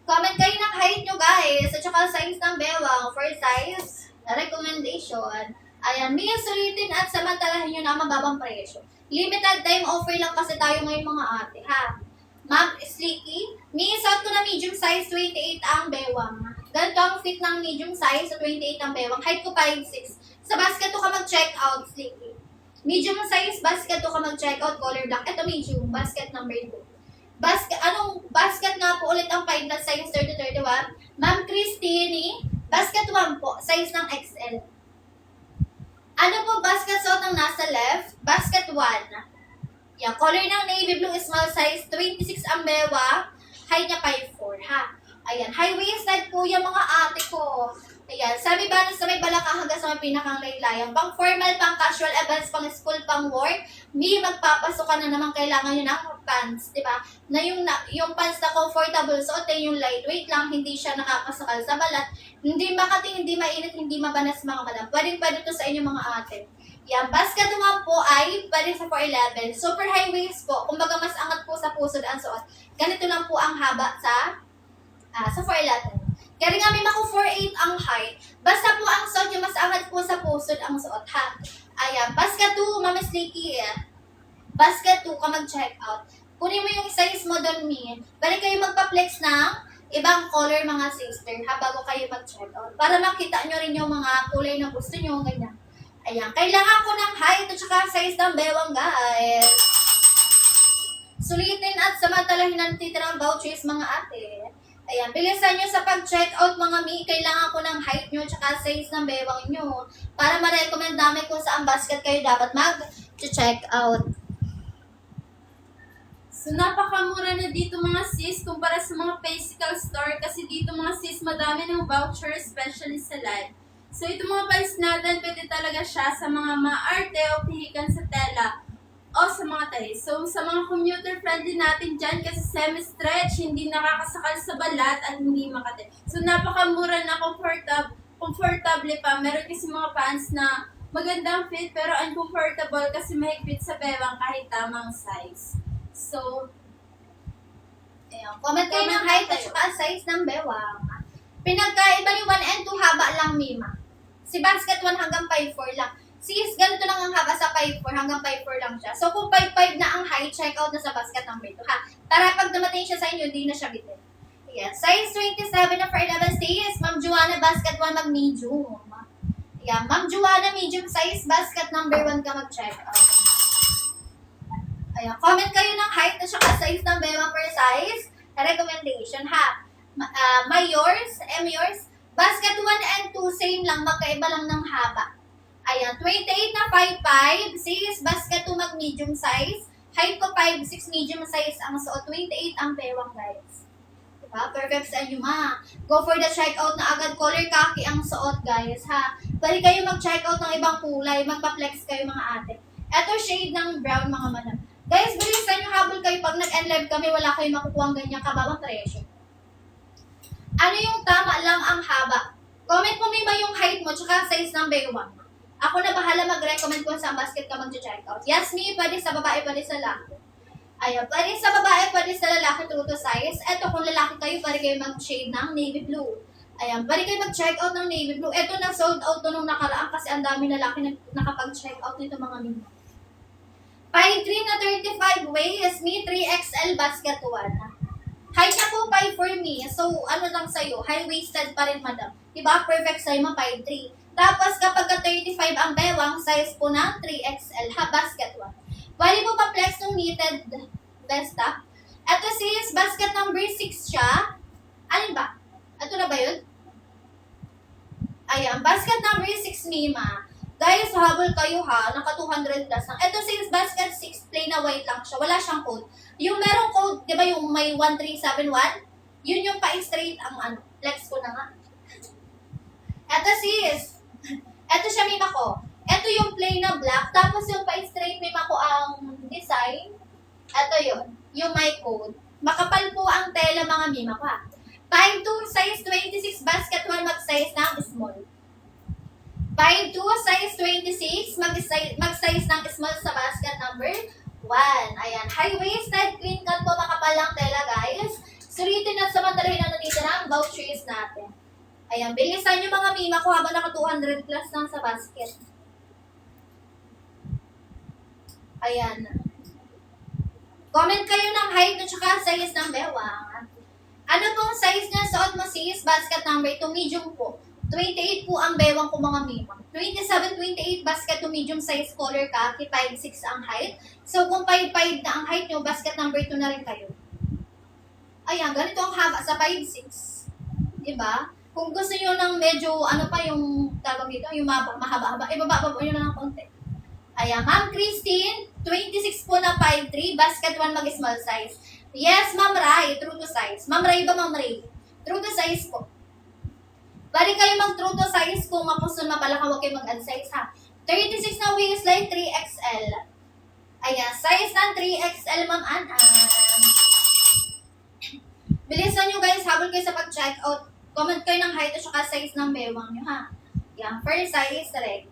Comment kayo ng height nyo guys, at saka size ng bewang. For size, recommendation. Ayan, may sulitin at samantalahin nyo na mababang presyo. Limited time offer lang kasi tayo ngayon mga ate, ha? Ma'am, Sleeky, suot ko na medium size, 28 ang bewang. Ganito ang fit ng medium size, 28 ang bewang. Height ko 5'6". Sa basket ko ka mag-check out, Sleeky. Medium size, basket ko ka mag-check out, color black. Ito medium, basket number 2. Basket nga po ulit ang 5 na size 30-31. Ma'am Christine, basket 1 po, size ng XL. Ano po basket suot ang nasa left? Basket 1. Yan, color ng navy blue, small size, 26 ang bewa. Height niya 5'4", ha? Ayan, high waisted po yung mga ate ko. Ayan, sabi ba sa may balaka hanggang sa may pinakang laylayan. Pang formal, pang casual events, pang school, pang work. Magpapasok ka na naman, kailangan yun ng pants, di ba? Na yung pants na comfortable, suotin yung lightweight lang, hindi siya nakakasakal sa balat. Hindi makati, hindi mainit, hindi mabanas mga madam. Pwede to sa inyo mga ate. Yan, basket naman po ay pwede sa 4'11". Super high waist po. Kumbaga mas angat po sa pusod ang suot. Ganito lang po ang haba sa 4'11". Kaya nga may mako 4'8" ang height. Basta po ang suot yung mas angat po sa pusod ang suot, ha? Ayan, basket 2, Mama Sleeky. Basket 2 ka mag-check out. Kunin mo yung size mo doon, Mi. Balik kayo magpa-flex ng ibang color mga sister, ha? Bago kayo mag-check out. Para makita nyo rin yung mga kulay na gusto nyo, ganyan. Ayan, kailangan ko ng height at saka size ng bewang, guys. Sulitin at samantalahin ang titirang vouchers, mga ate. Ayan, bilisan nyo sa pag-check out mga mi. Kailangan ko ng height nyo tsaka size ng bewang nyo para ma-recommend namin kung saan basket kayo dapat mag-check out. So, napakamura na dito mga sis kumpara sa mga physical store kasi dito mga sis madami ng voucher especially sa live. So, ito mga price natin, pwede talaga siya sa mga maarte o pihikan sa tela o sa mga tahi. So, sa mga commuter-friendly natin dyan, kasi semi-stretch, hindi nakakasakal sa balat at hindi makati. So, napakamura na, comfortable pa. Meron kasi mga pants na magandang fit, pero uncomfortable kasi mahigpit sa bewang kahit tamang size. So, ayan, comment kayo ng height at saka size ng bewang. Pinagkaiba ni 1 and 2 haba lang, Mima. Si basket 1 hanggang 5'4 lang. Sis, ganito lang ang haba sa 5'4 hanggang 5'4 lang siya. So, kung 5'5 na ang height, check out na sa basket number 2, ha? Para pag dumating siya sa inyo, hindi na siya bitin. Ayan. Size 27 na for 11 sis. Ma'am Juana, basket 1 mag-medium. Ayan. Ma'am Juana, medium size, basket number 1 ka mag-check out. Ayan. Comment kayo ng height at saka size ng bewang per size. Recommendation, ha? My yours, yours. Basket 1 and 2, same lang. Magkaiba lang ng haba. Ayan, 28 na 5'5", sis, basket 2 mag-medium size. Height ko 5'6", medium size ang suot. 28 ang bewang, guys. Diba? Perfect sa inyo, ma. Go for the checkout na agad. Color khaki ang suot, guys, ha. Pwede kayo mag-checkout ng ibang kulay. Magpa-flex kayo, mga ate. Ito, shade ng brown, mga madam. Guys, bilisan nyo, habol kayo. Pag nag-enlive kami, wala kayong makukuha ang ganyang kababang presyo. Ano yung tama lang ang haba? Comment mo may ba yung height mo, tsaka size ng bewang. Ako na bahala mag-recommend kung saan basket ka mag-check out. Yes, me, pwede sa babae, pwede sa lalaki. Ayan, pwede sa babae, pwede sa lalaki, true to size. Eto, kung lalaki kayo, pwede kayo mag-shade ng navy blue. Ayan, pwede kayo mag-check out ng navy blue. Eto na sold out to nung nakaraan kasi ang dami lalaki na nakapag-check out nito mga nino. 5'3 na 35 waist, me 3XL basket 1. Height niya po 5 for me. So, ano lang sa'yo, high-waisted pa rin, madam. Diba? Perfect sa'yo mo, 5'3. Tapos, kapag ka 35 ang bewang, size po ng 3XL, ha, basket 1. Bali po pa-flex ng knitted vest, ha? Ito sis, basket number 6 siya. Alin ba? Ito na ba yun? Ayan, basket number 6, Mima. Guys, habol kayo ha, naka 200 plus lang. Ito sis, basket 6, plain na white lang siya. Wala siyang code. Yung merong code, di ba yung may 1371? Yun yung pa-straight ang ano. Flex ko na nga. Ito sis. Ito siya, Mima ko. Ito yung plain na black. Tapos yung pa-straight, Mima ko ang design. Ito yun. Yung may code. Makapal po ang tela, mga Mima ko ha. 5'2", size 26, basket 1, mag-size ng small. 5'2", size 26, mag-size ng small sa basket number 1. Ayan, high-waisted, clean cut po, makapal ang tela, guys. Sulitin at samantalahin na natitira ang vouchers natin. Ayan, bilisan nyo mga Mima ko habang naka 200 plus lang sa basket. Ayan. Comment kayo ng height at saka size ng bewang. Ano pong size niya suot mo sis? Basket number 2, medium po. 28 po ang bewang ko mga Mima. 27, 28 basket to medium size color khaki, 5'6 ang height. So kung 5'5 na ang height nyo, basket number 2 na rin kayo. Ayan, ganito ang haba sa 5'6. Diba? Kung gusto nyo ng medyo, ano pa yung tawag dito, yung mahaba-haba, ibaba nyo na ng konti. Ayan, Ma'am Christine, 26 po na 5'3, basket 1 mag-small size. Yes, Ma'am Ray, true to size. Ma'am Ray ba, Ma'am Ray? True to size po. Bali kayo mag-true to size kung mapusun mapalaka, huwag kayo mag-add size ha. 36 na waistline, 3XL. Ayan, size ng 3XL, Ma'am Anna. Bilisan nyo guys, habol kayo sa pag-check out. Comment kayo ng height at saka size ng bewang nyo ha. Ayan, first size, direct.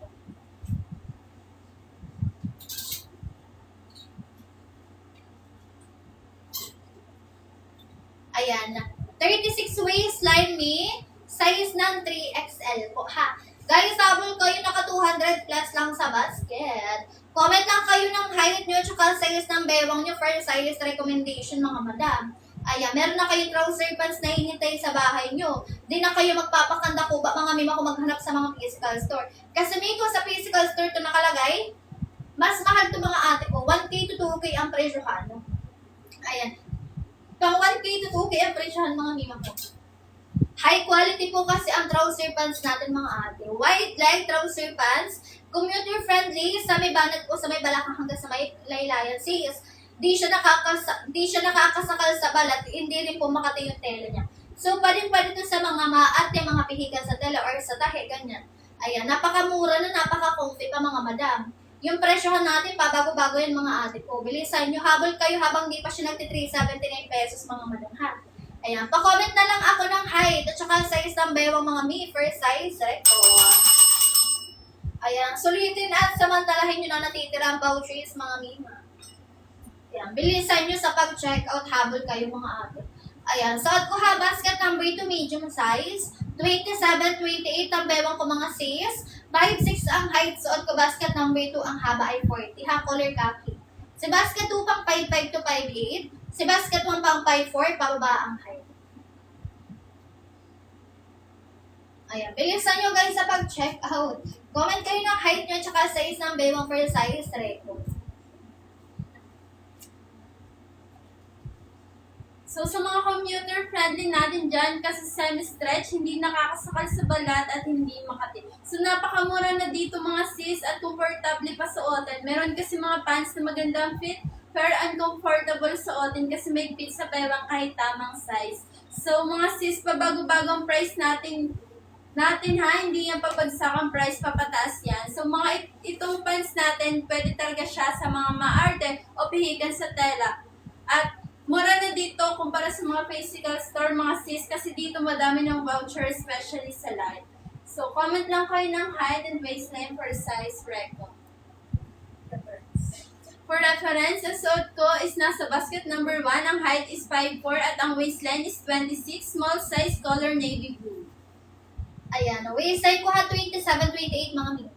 Ayan. 36 waistline me. Size ng 3XL po, ha. Guys, habol kayo naka 200 plus lang sa basket. Comment lang kayo ng height nyo tsaka size ng bewang nyo for size recommendation, mga madam. Ayan, meron na kayong trouser pants na hinintay sa bahay nyo. Di na kayo magpapakanda ko ba, mga Mima ko maghanap sa mga physical store. Kasi Miko, sa physical store to nakalagay, mas mahal to mga ate ko. 1K to 2K ang presyohan. Ayan. Pang 1K to 2K ang presyohan, mga Mima ko. High quality po kasi ang trouser pants natin, mga ate. White leg trouser pants, commuter friendly, sa may banat po, sa may balakang hanggang sa may laylayan. Sis, di siya nakakasakal sa balat, hindi rin po makati yung tela niya. So, pwede to sa mga maarte, mga pihigan sa tela or sa tahe, ganyan. Ayan, napakamura na, napaka-comfy pa, mga madam. Yung presyohan natin, pabago-bago yan, mga ate ko. Bilisan nyo, habol kayo habang di pa siya nagti-379 pesos, mga madam, ha? Ayan, pa-comment na lang ako ng height at saka size ng bewang, mga me, first size, right? Ayan, sulitin at samantalahin nyo na natitira ang vouchers, mga Mima. Ayan, bilisan nyo sa pag-check out, habol kayo, mga ate. Ayan, suot ko ha, basket number 2, medium size. 27, 28 ang bewang ko, mga sis. 5'6 ang height, suot ko basket number 2, ang haba ay 40, ha, color khaki. Si basket 2 pang 5'5 to 5'8. Si basket 1 pang 5'4, pababa ang height. Ayan, bilisan nyo guys sa pag-check out. Comment kayo ng height nyo tsaka size ng bewang for size record. So, sa mga commuter-friendly natin dyan, kasi semi-stretch, hindi nakakasakal sa balat at hindi makati. So, napakamura na dito mga sis at comfortable pa suotin. Meron kasi mga pants na magandang fit, pero uncomfortable suotin kasi may fit sa bewang kahit tamang size. So, mga sis, pabago-bagong price natin ha, hindi yan papagsakang price, papataas yan. So, mga itong pants natin, pwede talaga siya sa mga maarte o pihigan sa tela. At mura na dito kumpara sa mga physical store, mga sis, kasi dito madami ng voucher, especially sa live. So, comment lang kayo ng height and waistline for size record. For reference, ang suot ko is nasa basket number 1. Ang height is 5'4 at ang waistline is 26, small size, color navy blue. Ayan, waistline ko ha, 27, 28 mga Mima.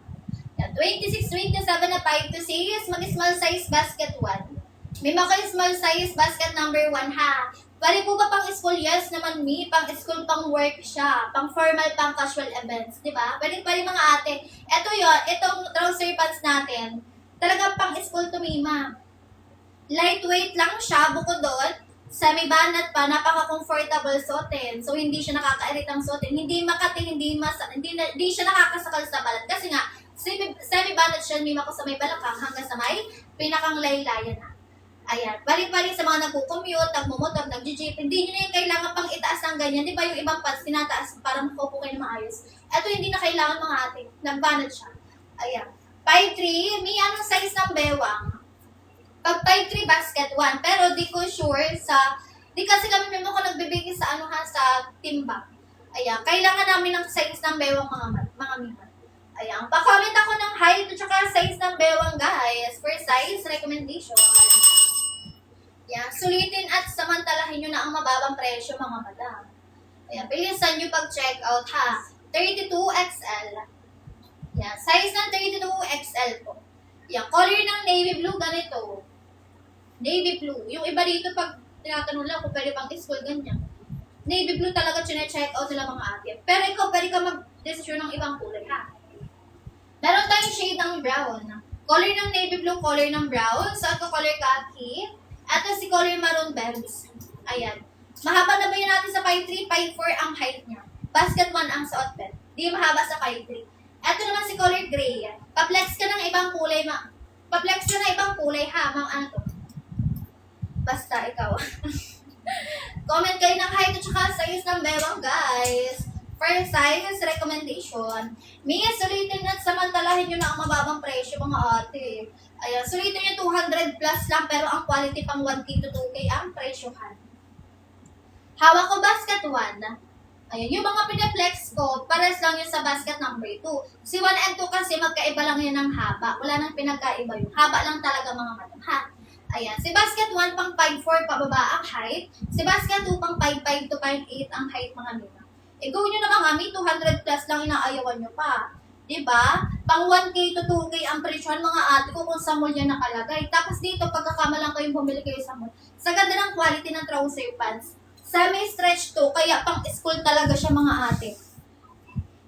26, 27 na 5 to 6 sis, mag-small size basket 1. May small size basket number 1 ha. Pwede po ba pang school? Yes naman mi. Pang school, pang work siya. Pang formal, pang casual events. Diba? Pwede mga ate. Ito yon, itong trouser pants natin. Talaga pang school to mi, ma. Lightweight lang siya. Bukod doon, semi-banat pa. Napaka-comfortable suotin. So, hindi siya nakakairitang suotin. Hindi makati, hindi siya nakakasakal sa balat. Kasi nga, semi-banat siya. Hindi ako sa may balakang hanggang sa may pinakang laylayan na. Ayan. Balik-balik sa mga nagko-commute, nagmumotor, nag-jeep, hindi nyo na yung kailangan pang itaas ng ganyan. Di ba yung ibang pants, tinataas para makaupo kayo na maayos. Ito hindi na kailangan mga ate. Nagbanat siya. Ayan. 5'3", may anong size ng bewang? Pag 5'3", basket 1. Pero di ko sure sa, di kasi kami memo ko nagbibigay sa sa timba. Ayan. Kailangan namin ng size ng bewang mga mima. Ayan. Pa-comment ako ng height at saka size ng bewang guys. For size, recommendation. Yan, sulitin at samantalahin nyo na ang mababang presyo mga madam. Ayan, bilisan nyo pag-check out ha. 32XL. Yan, size ng 32XL po. Yan, color ng navy blue ganito. Navy blue. Yung iba dito pag tinatanong lang kung pwede pang school ganyan. Navy blue talaga chine-check out nila mga ate. Pero ikaw pwede ka mag-desisyon ng ibang kulay ha. Meron tayong shade ng brown. Color ng navy blue, color ng brown. So, ito color khaki. Ito si color maroon berries. Ayan. Mahaba na ba yun natin sa 5'3", 5'4" ang height niya. Basket 1 ang suot bet. Di mahaba sa 5'3". Ito naman si color gray. Pa-flex ka ng ibang kulay, pa-flex ka ng ibang kulay, ha? Ano to? Basta, ikaw. Comment kayo ng height at saka size ng bewang, guys. For size, recommendation. Mia, sulitin at samantalahin nyo na ang mababang presyo, mga ate. Ayan, sulitin nyo 200 plus lang, pero ang quality pang 1K to 2K ang presyohan. Hawak ko basket 1. Ayan, yung mga pinaflex ko, pares lang yun sa basket number 2. Si 1 and 2 kasi magkaiba lang yun ng haba. Wala nang pinagkaiba yun. Haba lang talaga mga madam, ha? Ayan, si basket 1 pang 5'4" pababa ang height. Si basket 2 pang 5'5" to 5'8" ang height mga nila. Go nyo na mga mi, 200 plus lang inaayawan nyo pa. Diba? Pang 1K to 2K ang presyon mga ate ko kung sa mall yan nakalagay. Tapos dito, pagkakama lang kayong bumili kayo sa mall. Sa ganda ng quality ng trouser pants. Semi-stretch to, kaya pang school talaga siya mga ate.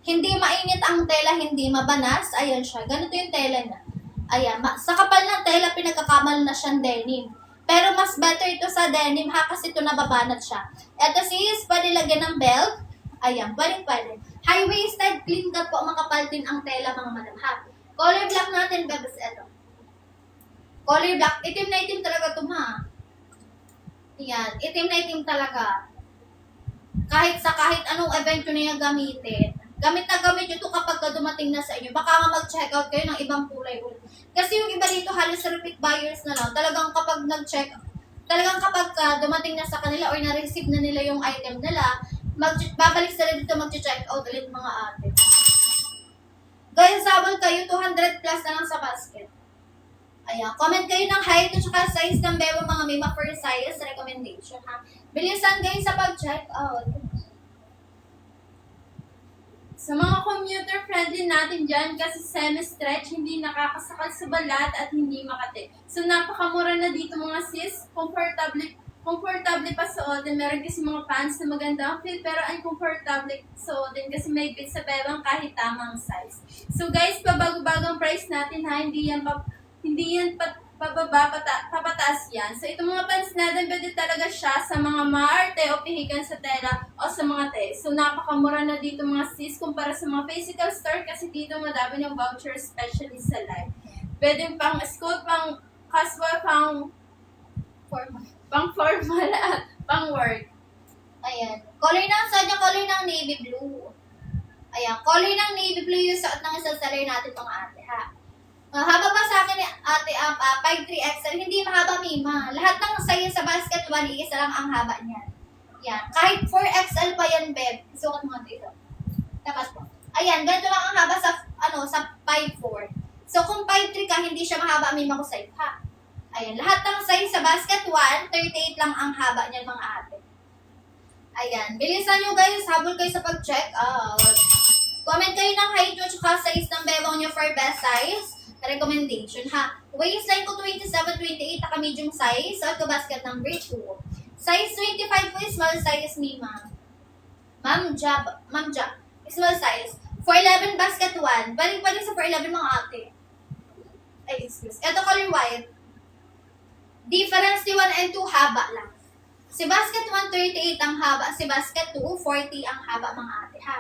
Hindi mainit ang tela, hindi mabanas. Ayan siya. Ganito yung tela na. Ayan. Sa kapal ng tela, pinagkakamal na siyang denim. Pero mas better ito sa denim ha, kasi ito nababanat siya. Ito sis, pwede lagyan ng belt. Ayan, pwede. High-waisted, clean cut po, makapal din ang tela mga madam ha. Color black natin, bebes, eto. Color black, itim na itim talaga ito ha. Ayan, itim na itim talaga. Kahit anong event nyo na yung gamitin. Gamit na gamit nyo ito kapag dumating na sa inyo. Baka nga mag-check out kayo ng ibang kulay ulit. Kasi yung iba dito halos repeat buyers na lang. Talagang kapag dumating na sa kanila or na-receive na nila yung item nila, babalik sila dito mag-check out ulit mga ate. Guys, sabon kayo, 200 plus na lang sa basket. Ayan, comment kayo ng height at saka size ng bewang mga mima for size recommendation ha. Bilisan guys sa pag-check out. Sa mga commuter friendly natin dyan, kasi semi-stretch, hindi nakakasakal sa balat at hindi makati. So napakamura na dito mga sis, comfortable pa suotin. Meron kasi mga pants na maganda ang feel, pero uncomfortable suotin kasi may fit sa bewang kahit tamang size. So guys, pabago-bagong price natin ha, hindi yan papataas yan. So itong mga pants natin, pwede talaga siya sa mga maarte o pihikan sa tela o sa mga So napakamura na dito mga sis kumpara sa mga physical store kasi dito madami ng voucher especially sa live. Pwede pang school, pang casual, pang formal at pang work. Ayan. Color ng navy blue. Ayan. Color ng navy blue yung suot ng isang seller natin mga ate ha. Haba pa sa akin ate 5'3XL. Hindi mahaba mima. Lahat ng size sa basket 1, isa lang ang haba niyan. Yan. Kahit 4XL pa yan, beb. Sukat mo dito. Tapos po. Ayan. Ganito lang ang haba sa 5'4". So kung 5'3 ka, hindi siya mahaba mima ko sa'yo ha. Ayan, lahat ng size sa basket 1, 38 lang ang haba niyan mga ate. Ayan, bilisan nyo guys, habol kayo sa pag-check out. Comment kayo ng height nyo at size ng bewang nyo for best size recommendation ha. Waistline ko 27, 28, naka medium size. Suot ko basket number 2. Size 25 ko, small size me, ma'am. Ma'am Jab, small size. 411 basket 1. Balik-balik sa 411 mga ate. Ay, excuse. Ito color white. Difference ni 1 and 2, haba lang. Si basket 1, 38 ang haba. Si basket 2, 40 ang haba mga ate, ha?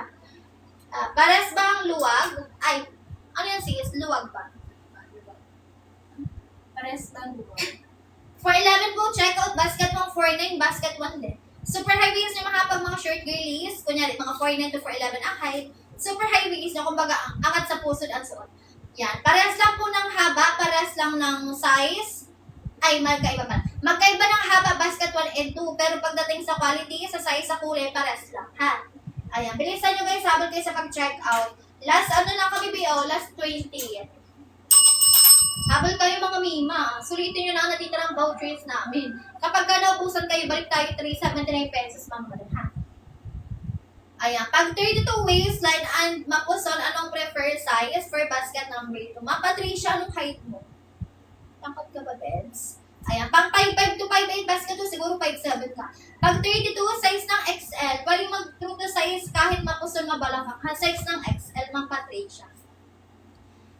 Pares ba ang luwag? Ay, ano yan sis? Luwag ba? Pares bang luwag? 411 po, check out. Basket 1, 49, basket 1 din. Super high waist nyo mga pag mga short girlies. Kunyari, mga 49 to 411 ang height. Super high waist nyo, kumbaga, angat sa pusod ang suot. Yan. Parehas lang po ng haba, parehas lang ng size. Ay, magkaiba pa. Magkaiba ng haba, basket 1 and 2. Pero pagdating sa quality, sa size, sa kulay, parehas lang. Ha? Ayan. Bilisan nyo guys, habang kayo sa pag-check out. Last, ano lang kami, BO? Last 20. Habol kayo mga mima. Sulitin nyo na ang natitirang vouchers namin. Kapag ka naubusan kayo, balik tayo 379 pesos mga ha. Ayan. Pag 32 waistline and mapuson, anong preferred size for basket number 2? Ma Patricia, anong height mo? Tangkot ka ba, Beds? Ayan. Pang 5'5 to 5'8 basket 2, siguro 5'7 ka. Pag 32, size ng XL. Pwede mag-true to size kahit mapuson na balakang. Ha, size ng XL, Ma'am Patricia.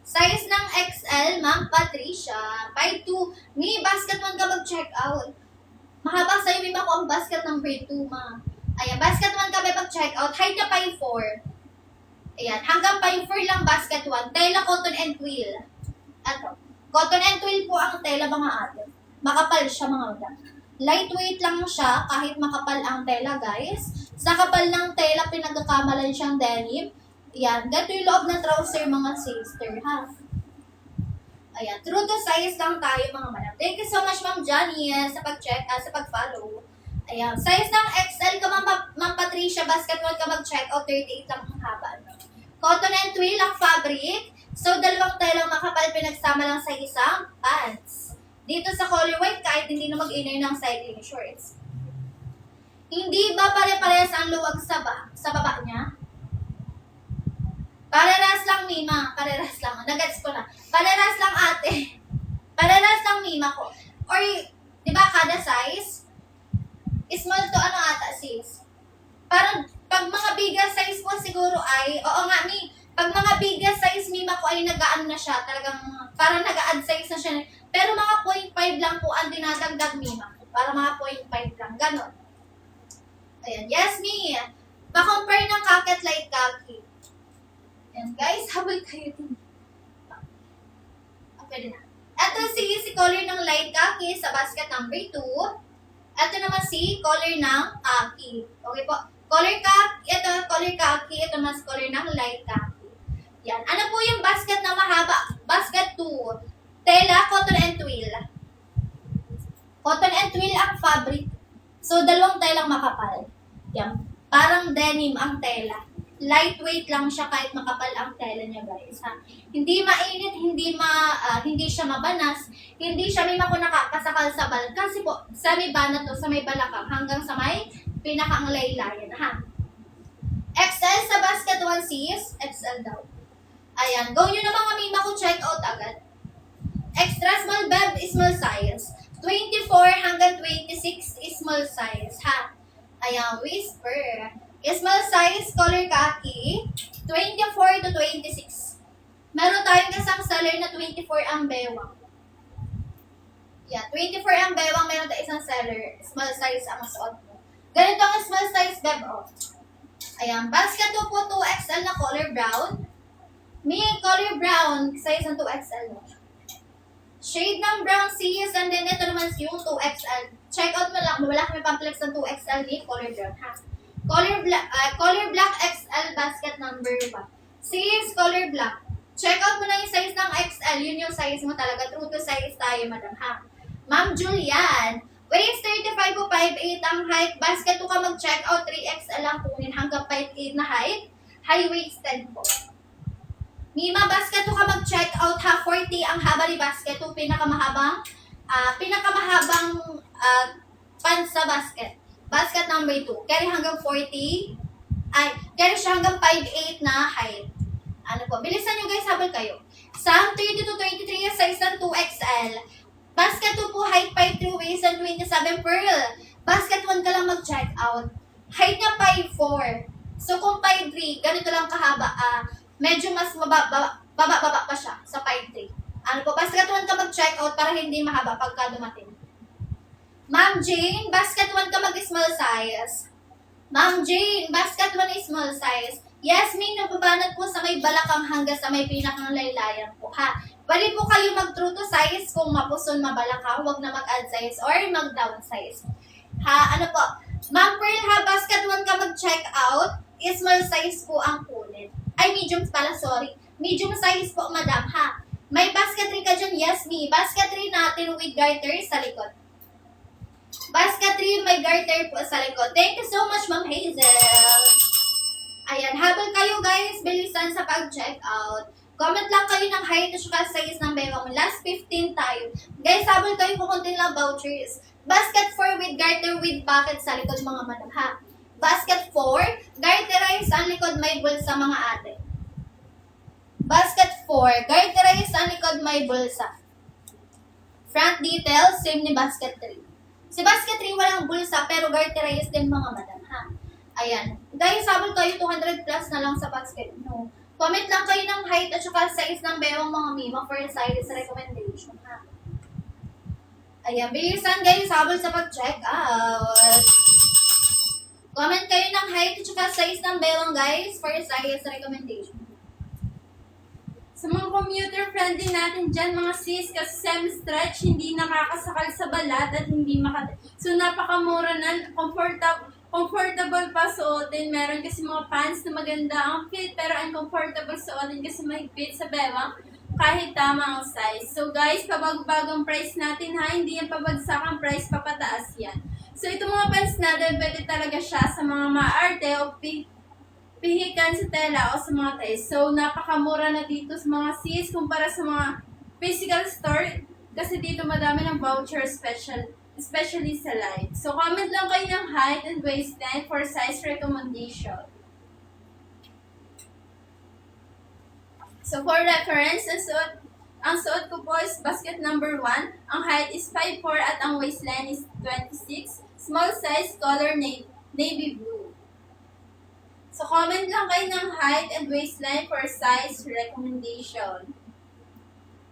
Size ng XL, Ma'am Patricia. 5'2. May basket 1 ka mag-check out. Mahaba sa'yo, may ko ang basket number 2, ma. Ayan, basket 1 ka mag-check out. Height na 5'4. Ayan, hanggang 5'4 lang basket 1. Tela, cotton and twill. Ato. Cotton and twill po ang tela mga ate. Makapal siya mga ate. Lightweight lang siya kahit makapal ang tela, guys. Sa kapal ng tela, pinagkakamalan siyang denim. Ayan, ganito yung loob ng trouser mga sister, ha? Ayan, true to size lang tayo mga madam. Thank you so much, Ma'am Johnny, sa pag-check, sa pag-follow. Ayan, size ng XL ka, Ma'am Patricia, basket 1 ka mag-check out, 38 lang ang haba. No? Cotton and twill ang fabric. So, dalawang telang makapal pinagsama lang sa isang pants. Dito sa color white, kahit hindi na mag-inner ng cycling shorts. Hindi ba pare-parehas ang luwag sa baba niya? Parehas lang, Mima. Parehas lang. Nagets ko na. Parehas lang, ate. Parehas lang, Mima ko. Or, di ba, kada size, small to ano ata, sis? Parang, pag mga biggest size po siguro ay, oo nga, Mi, pag mga biggest size, Mima ko ay nag-aan na siya. Talagang, parang nag-add size na siya. Pero mga 0.5 lang po ang dinadagdag, Mima ko. Para mga 0.5 lang. Ganon. Ayan. Yes, Mi. Pa-compare ng Kaket Light Khaki. Ayan, guys, habol kayo din. Pwede na. Ito si color ng light khaki sa basket number 2. Ito naman si color ng khaki. Okay po. Color khaki, ito color khaki, ito mas color ng light khaki. Yan. Ano po yung basket na mahaba? Basket 2. Tela, cotton and twill. Cotton and twill ang fabric. So, dalawang telang makapal. Yan. Parang denim ang tela. Lightweight lang siya kahit makapal ang tela niya, guys. Ha? Hindi mainit, hindi siya mabanas, hindi siya may nakakasakal sa bal. Kasi po, sa may banat to, sa may balakang, hanggang sa may pinakang laylayan. Ha? XL sa basket 1 sis, XL daw. Ayan, go nyo na mga mima ko, check out agad. Extra small beb, small size. 24 hanggang 26 small size. Ha? Ayan, whisper. Small size, color khaki, 24 to 26. Meron tayong kasang seller na 24 ang bewang. Yeah, 24 ang bewang, meron tayong isang seller. Small size ang masuot mo. Ganito ang small size beb, oh. Ayan, basket 2 po, 2XL na color brown. May color brown, size ng 2XL. Shade ng brown sis, and then ito naman yung 2XL. Check out mo lang, wala kami pamplex ng 2XL ni color brown, ha? Color black XL basket number 1. Sis, color black. Check out mo na yung size ng XL. Yun yung size mo talaga. True to size tayo, madam, ha? Ma'am Julian. Waist 35 po, 5'8 ang height. Basket 2 ka mag-check out. 3XL lang kunin hanggang 5'8 na height. High waisted po. Mima, basket 2 ka mag-check out, ha? 40 ang haba ni basket 2. Pinakamahabang pants sa basket. Basket number 2. Carry hanggang 40. Carry siya hanggang 5'8 na height. Ano po? Bilisan nyo guys, habol kayo. Sam 30 to 33, size ng 2XL. Basket 2 po, height 5'3", waist and 27. Pearl, basket 1 ka lang mag-check out. Height niya 5'4". So kung 5'3", ganito lang kahaba, medyo mas baba pa siya sa 5'3". Ano po, basket 1 ka mag-check out para hindi mahaba pagka dumating. Ma'am Jane, basket 1 ka mag-small size. Ma'am Jane, basket 1 is small size. Yes, may nababanat po sa may balakang hanggang sa may pinakang laylayan po, ha. Pwede po kayo mag-true to size kung mapuson mabalaka, huwag na mag-add size or mag-down size. Ha, ano po, Ma'am Pearl, ha, basket 1 ka mag-check out, small size po ang kulit. Ay, medium pala, sorry. Medium size po, madam, ha. May basket 3 ka dyan, yes, me. Basket 3 natin with garter sa likod. Basket 3, may garter po sa likod. Thank you so much, Ma'am Hazel. Ayan, habang kayo guys, bilisan sa pag-check out. Comment lang kayo ng height at saka size ng bewang. Last 15 tayo. Guys, habang kayo kukuntin lang vouchers. Basket 4 with garter with pocket sa likod mga madam, ha. Basket 4, garterize ang likod may bulsa mga ate. Basket 4, garterize ang likod may bulsa. Front detail, same ni basket 3. Si basket 3 walang bulsa pero garterize din mga madam, ha. Ayan. Guys, habang kayo 200 plus na lang sa basket, no. Comment lang kayo ng height at saka size ng bewang mga mima for size recommendation, ha. Ayan, bilisan guys, habang sa pag-check out. Comment kayo ng height at saka size ng bewang guys for size recommendation. Sa mga commuter-friendly natin dyan, mga sis, kasi semi-stretch, hindi nakakasakal sa balat at hindi So, napakamura na, comfortable pa suotin. Meron kasi mga pants na maganda ang fit, pero uncomfortable suotin kasi mahigpit sa bewang kahit tama ang size. So, guys, pabag-bagong price natin ha, hindi yan pabagsak ang price, papataas yan. So, itong mga pants natin, pwede talaga siya sa mga maarte o pihikan sa tela o sa mga ties. So, napakamura na dito sa mga sis kumpara sa mga physical store kasi dito madami ng voucher especially sa live. So, comment lang kayo ng height and waistline for size recommendation. So, for reference, ang suot ko po is basket number 1. Ang height is 5'4" at ang waistline is 26. Small size, color navy blue. So, comment lang kayo ng height and waistline for size recommendation.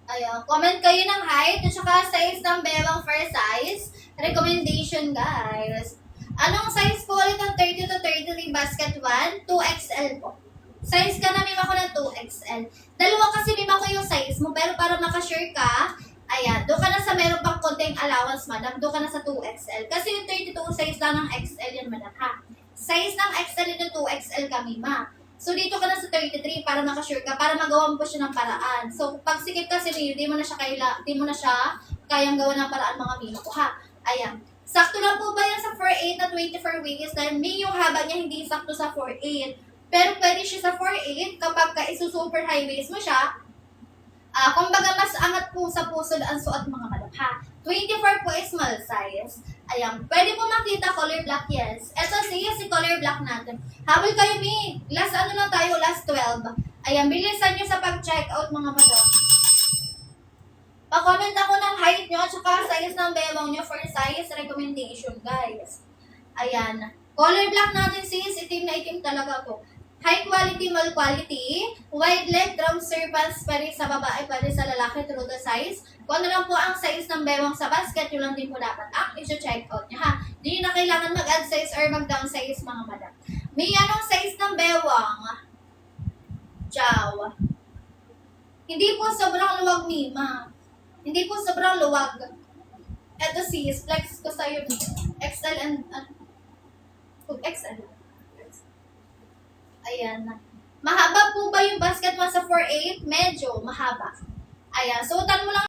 Ayun, comment kayo ng height at saka size ng bewang for size recommendation, guys. Anong size po ulit ng 30 to 33 basket 1? 2XL po. Size ka na mima ko ng 2XL. Dalawa kasi mima ko yung size mo, pero para makasure ka, ayan, doon ka na sa meron pang konting allowance, madam. Doon ka na sa 2XL. Kasi yung 32 size lang ng XL yan, madam, ha? Size ng XL yun yung 2XL ka, mima. So, dito ka na sa 33 para makasure ka, para magawa mo po siya ng paraan. So, pag sikip kasi, di mo na siya kayang gawa ng paraan, mga mima ko, ha? Ayan. Sakto lang po ba yan sa 4'8 na 24 waist? Dahil may yung haba niya hindi sakto sa 4'8. Pero pwede siya sa 4'8 kapag super high waist mo siya. Kumbaga mas angat po sa pusod ang suot mga madam, ha. 24 po is small size. Ayan. Pwede po makita color black, yes. Ito si color black natin. Habol kayo, mi. Last lang tayo, last 12. Ayan, bilisan nyo sa pag-check out mga madam. Pa-comment ako ng height nyo at saka size ng bewang nyo for size recommendation, guys. Ayan. Color black natin sis, itim na itim talaga po. High quality, mall quality. Wide leg, trouser pants, pwede sa babae, pwede sa lalaki, true to size. Kung ano lang po ang size ng bewang sa basket, yun lang din po dapat ang i-check out nyo, ha. Hindi na kailangan mag-add size or mag-down size, mga madam. May anong size ng bewang? Ciao. Hindi po sobrang luwag, mima. Hindi po sobrang luwag. Eto sis, flex ko sa'yo dito. XL and XL. Ayan. Mahaba po ba yung basket mo sa 4'8"? Medyo mahaba. Ayan. Suotan mo lang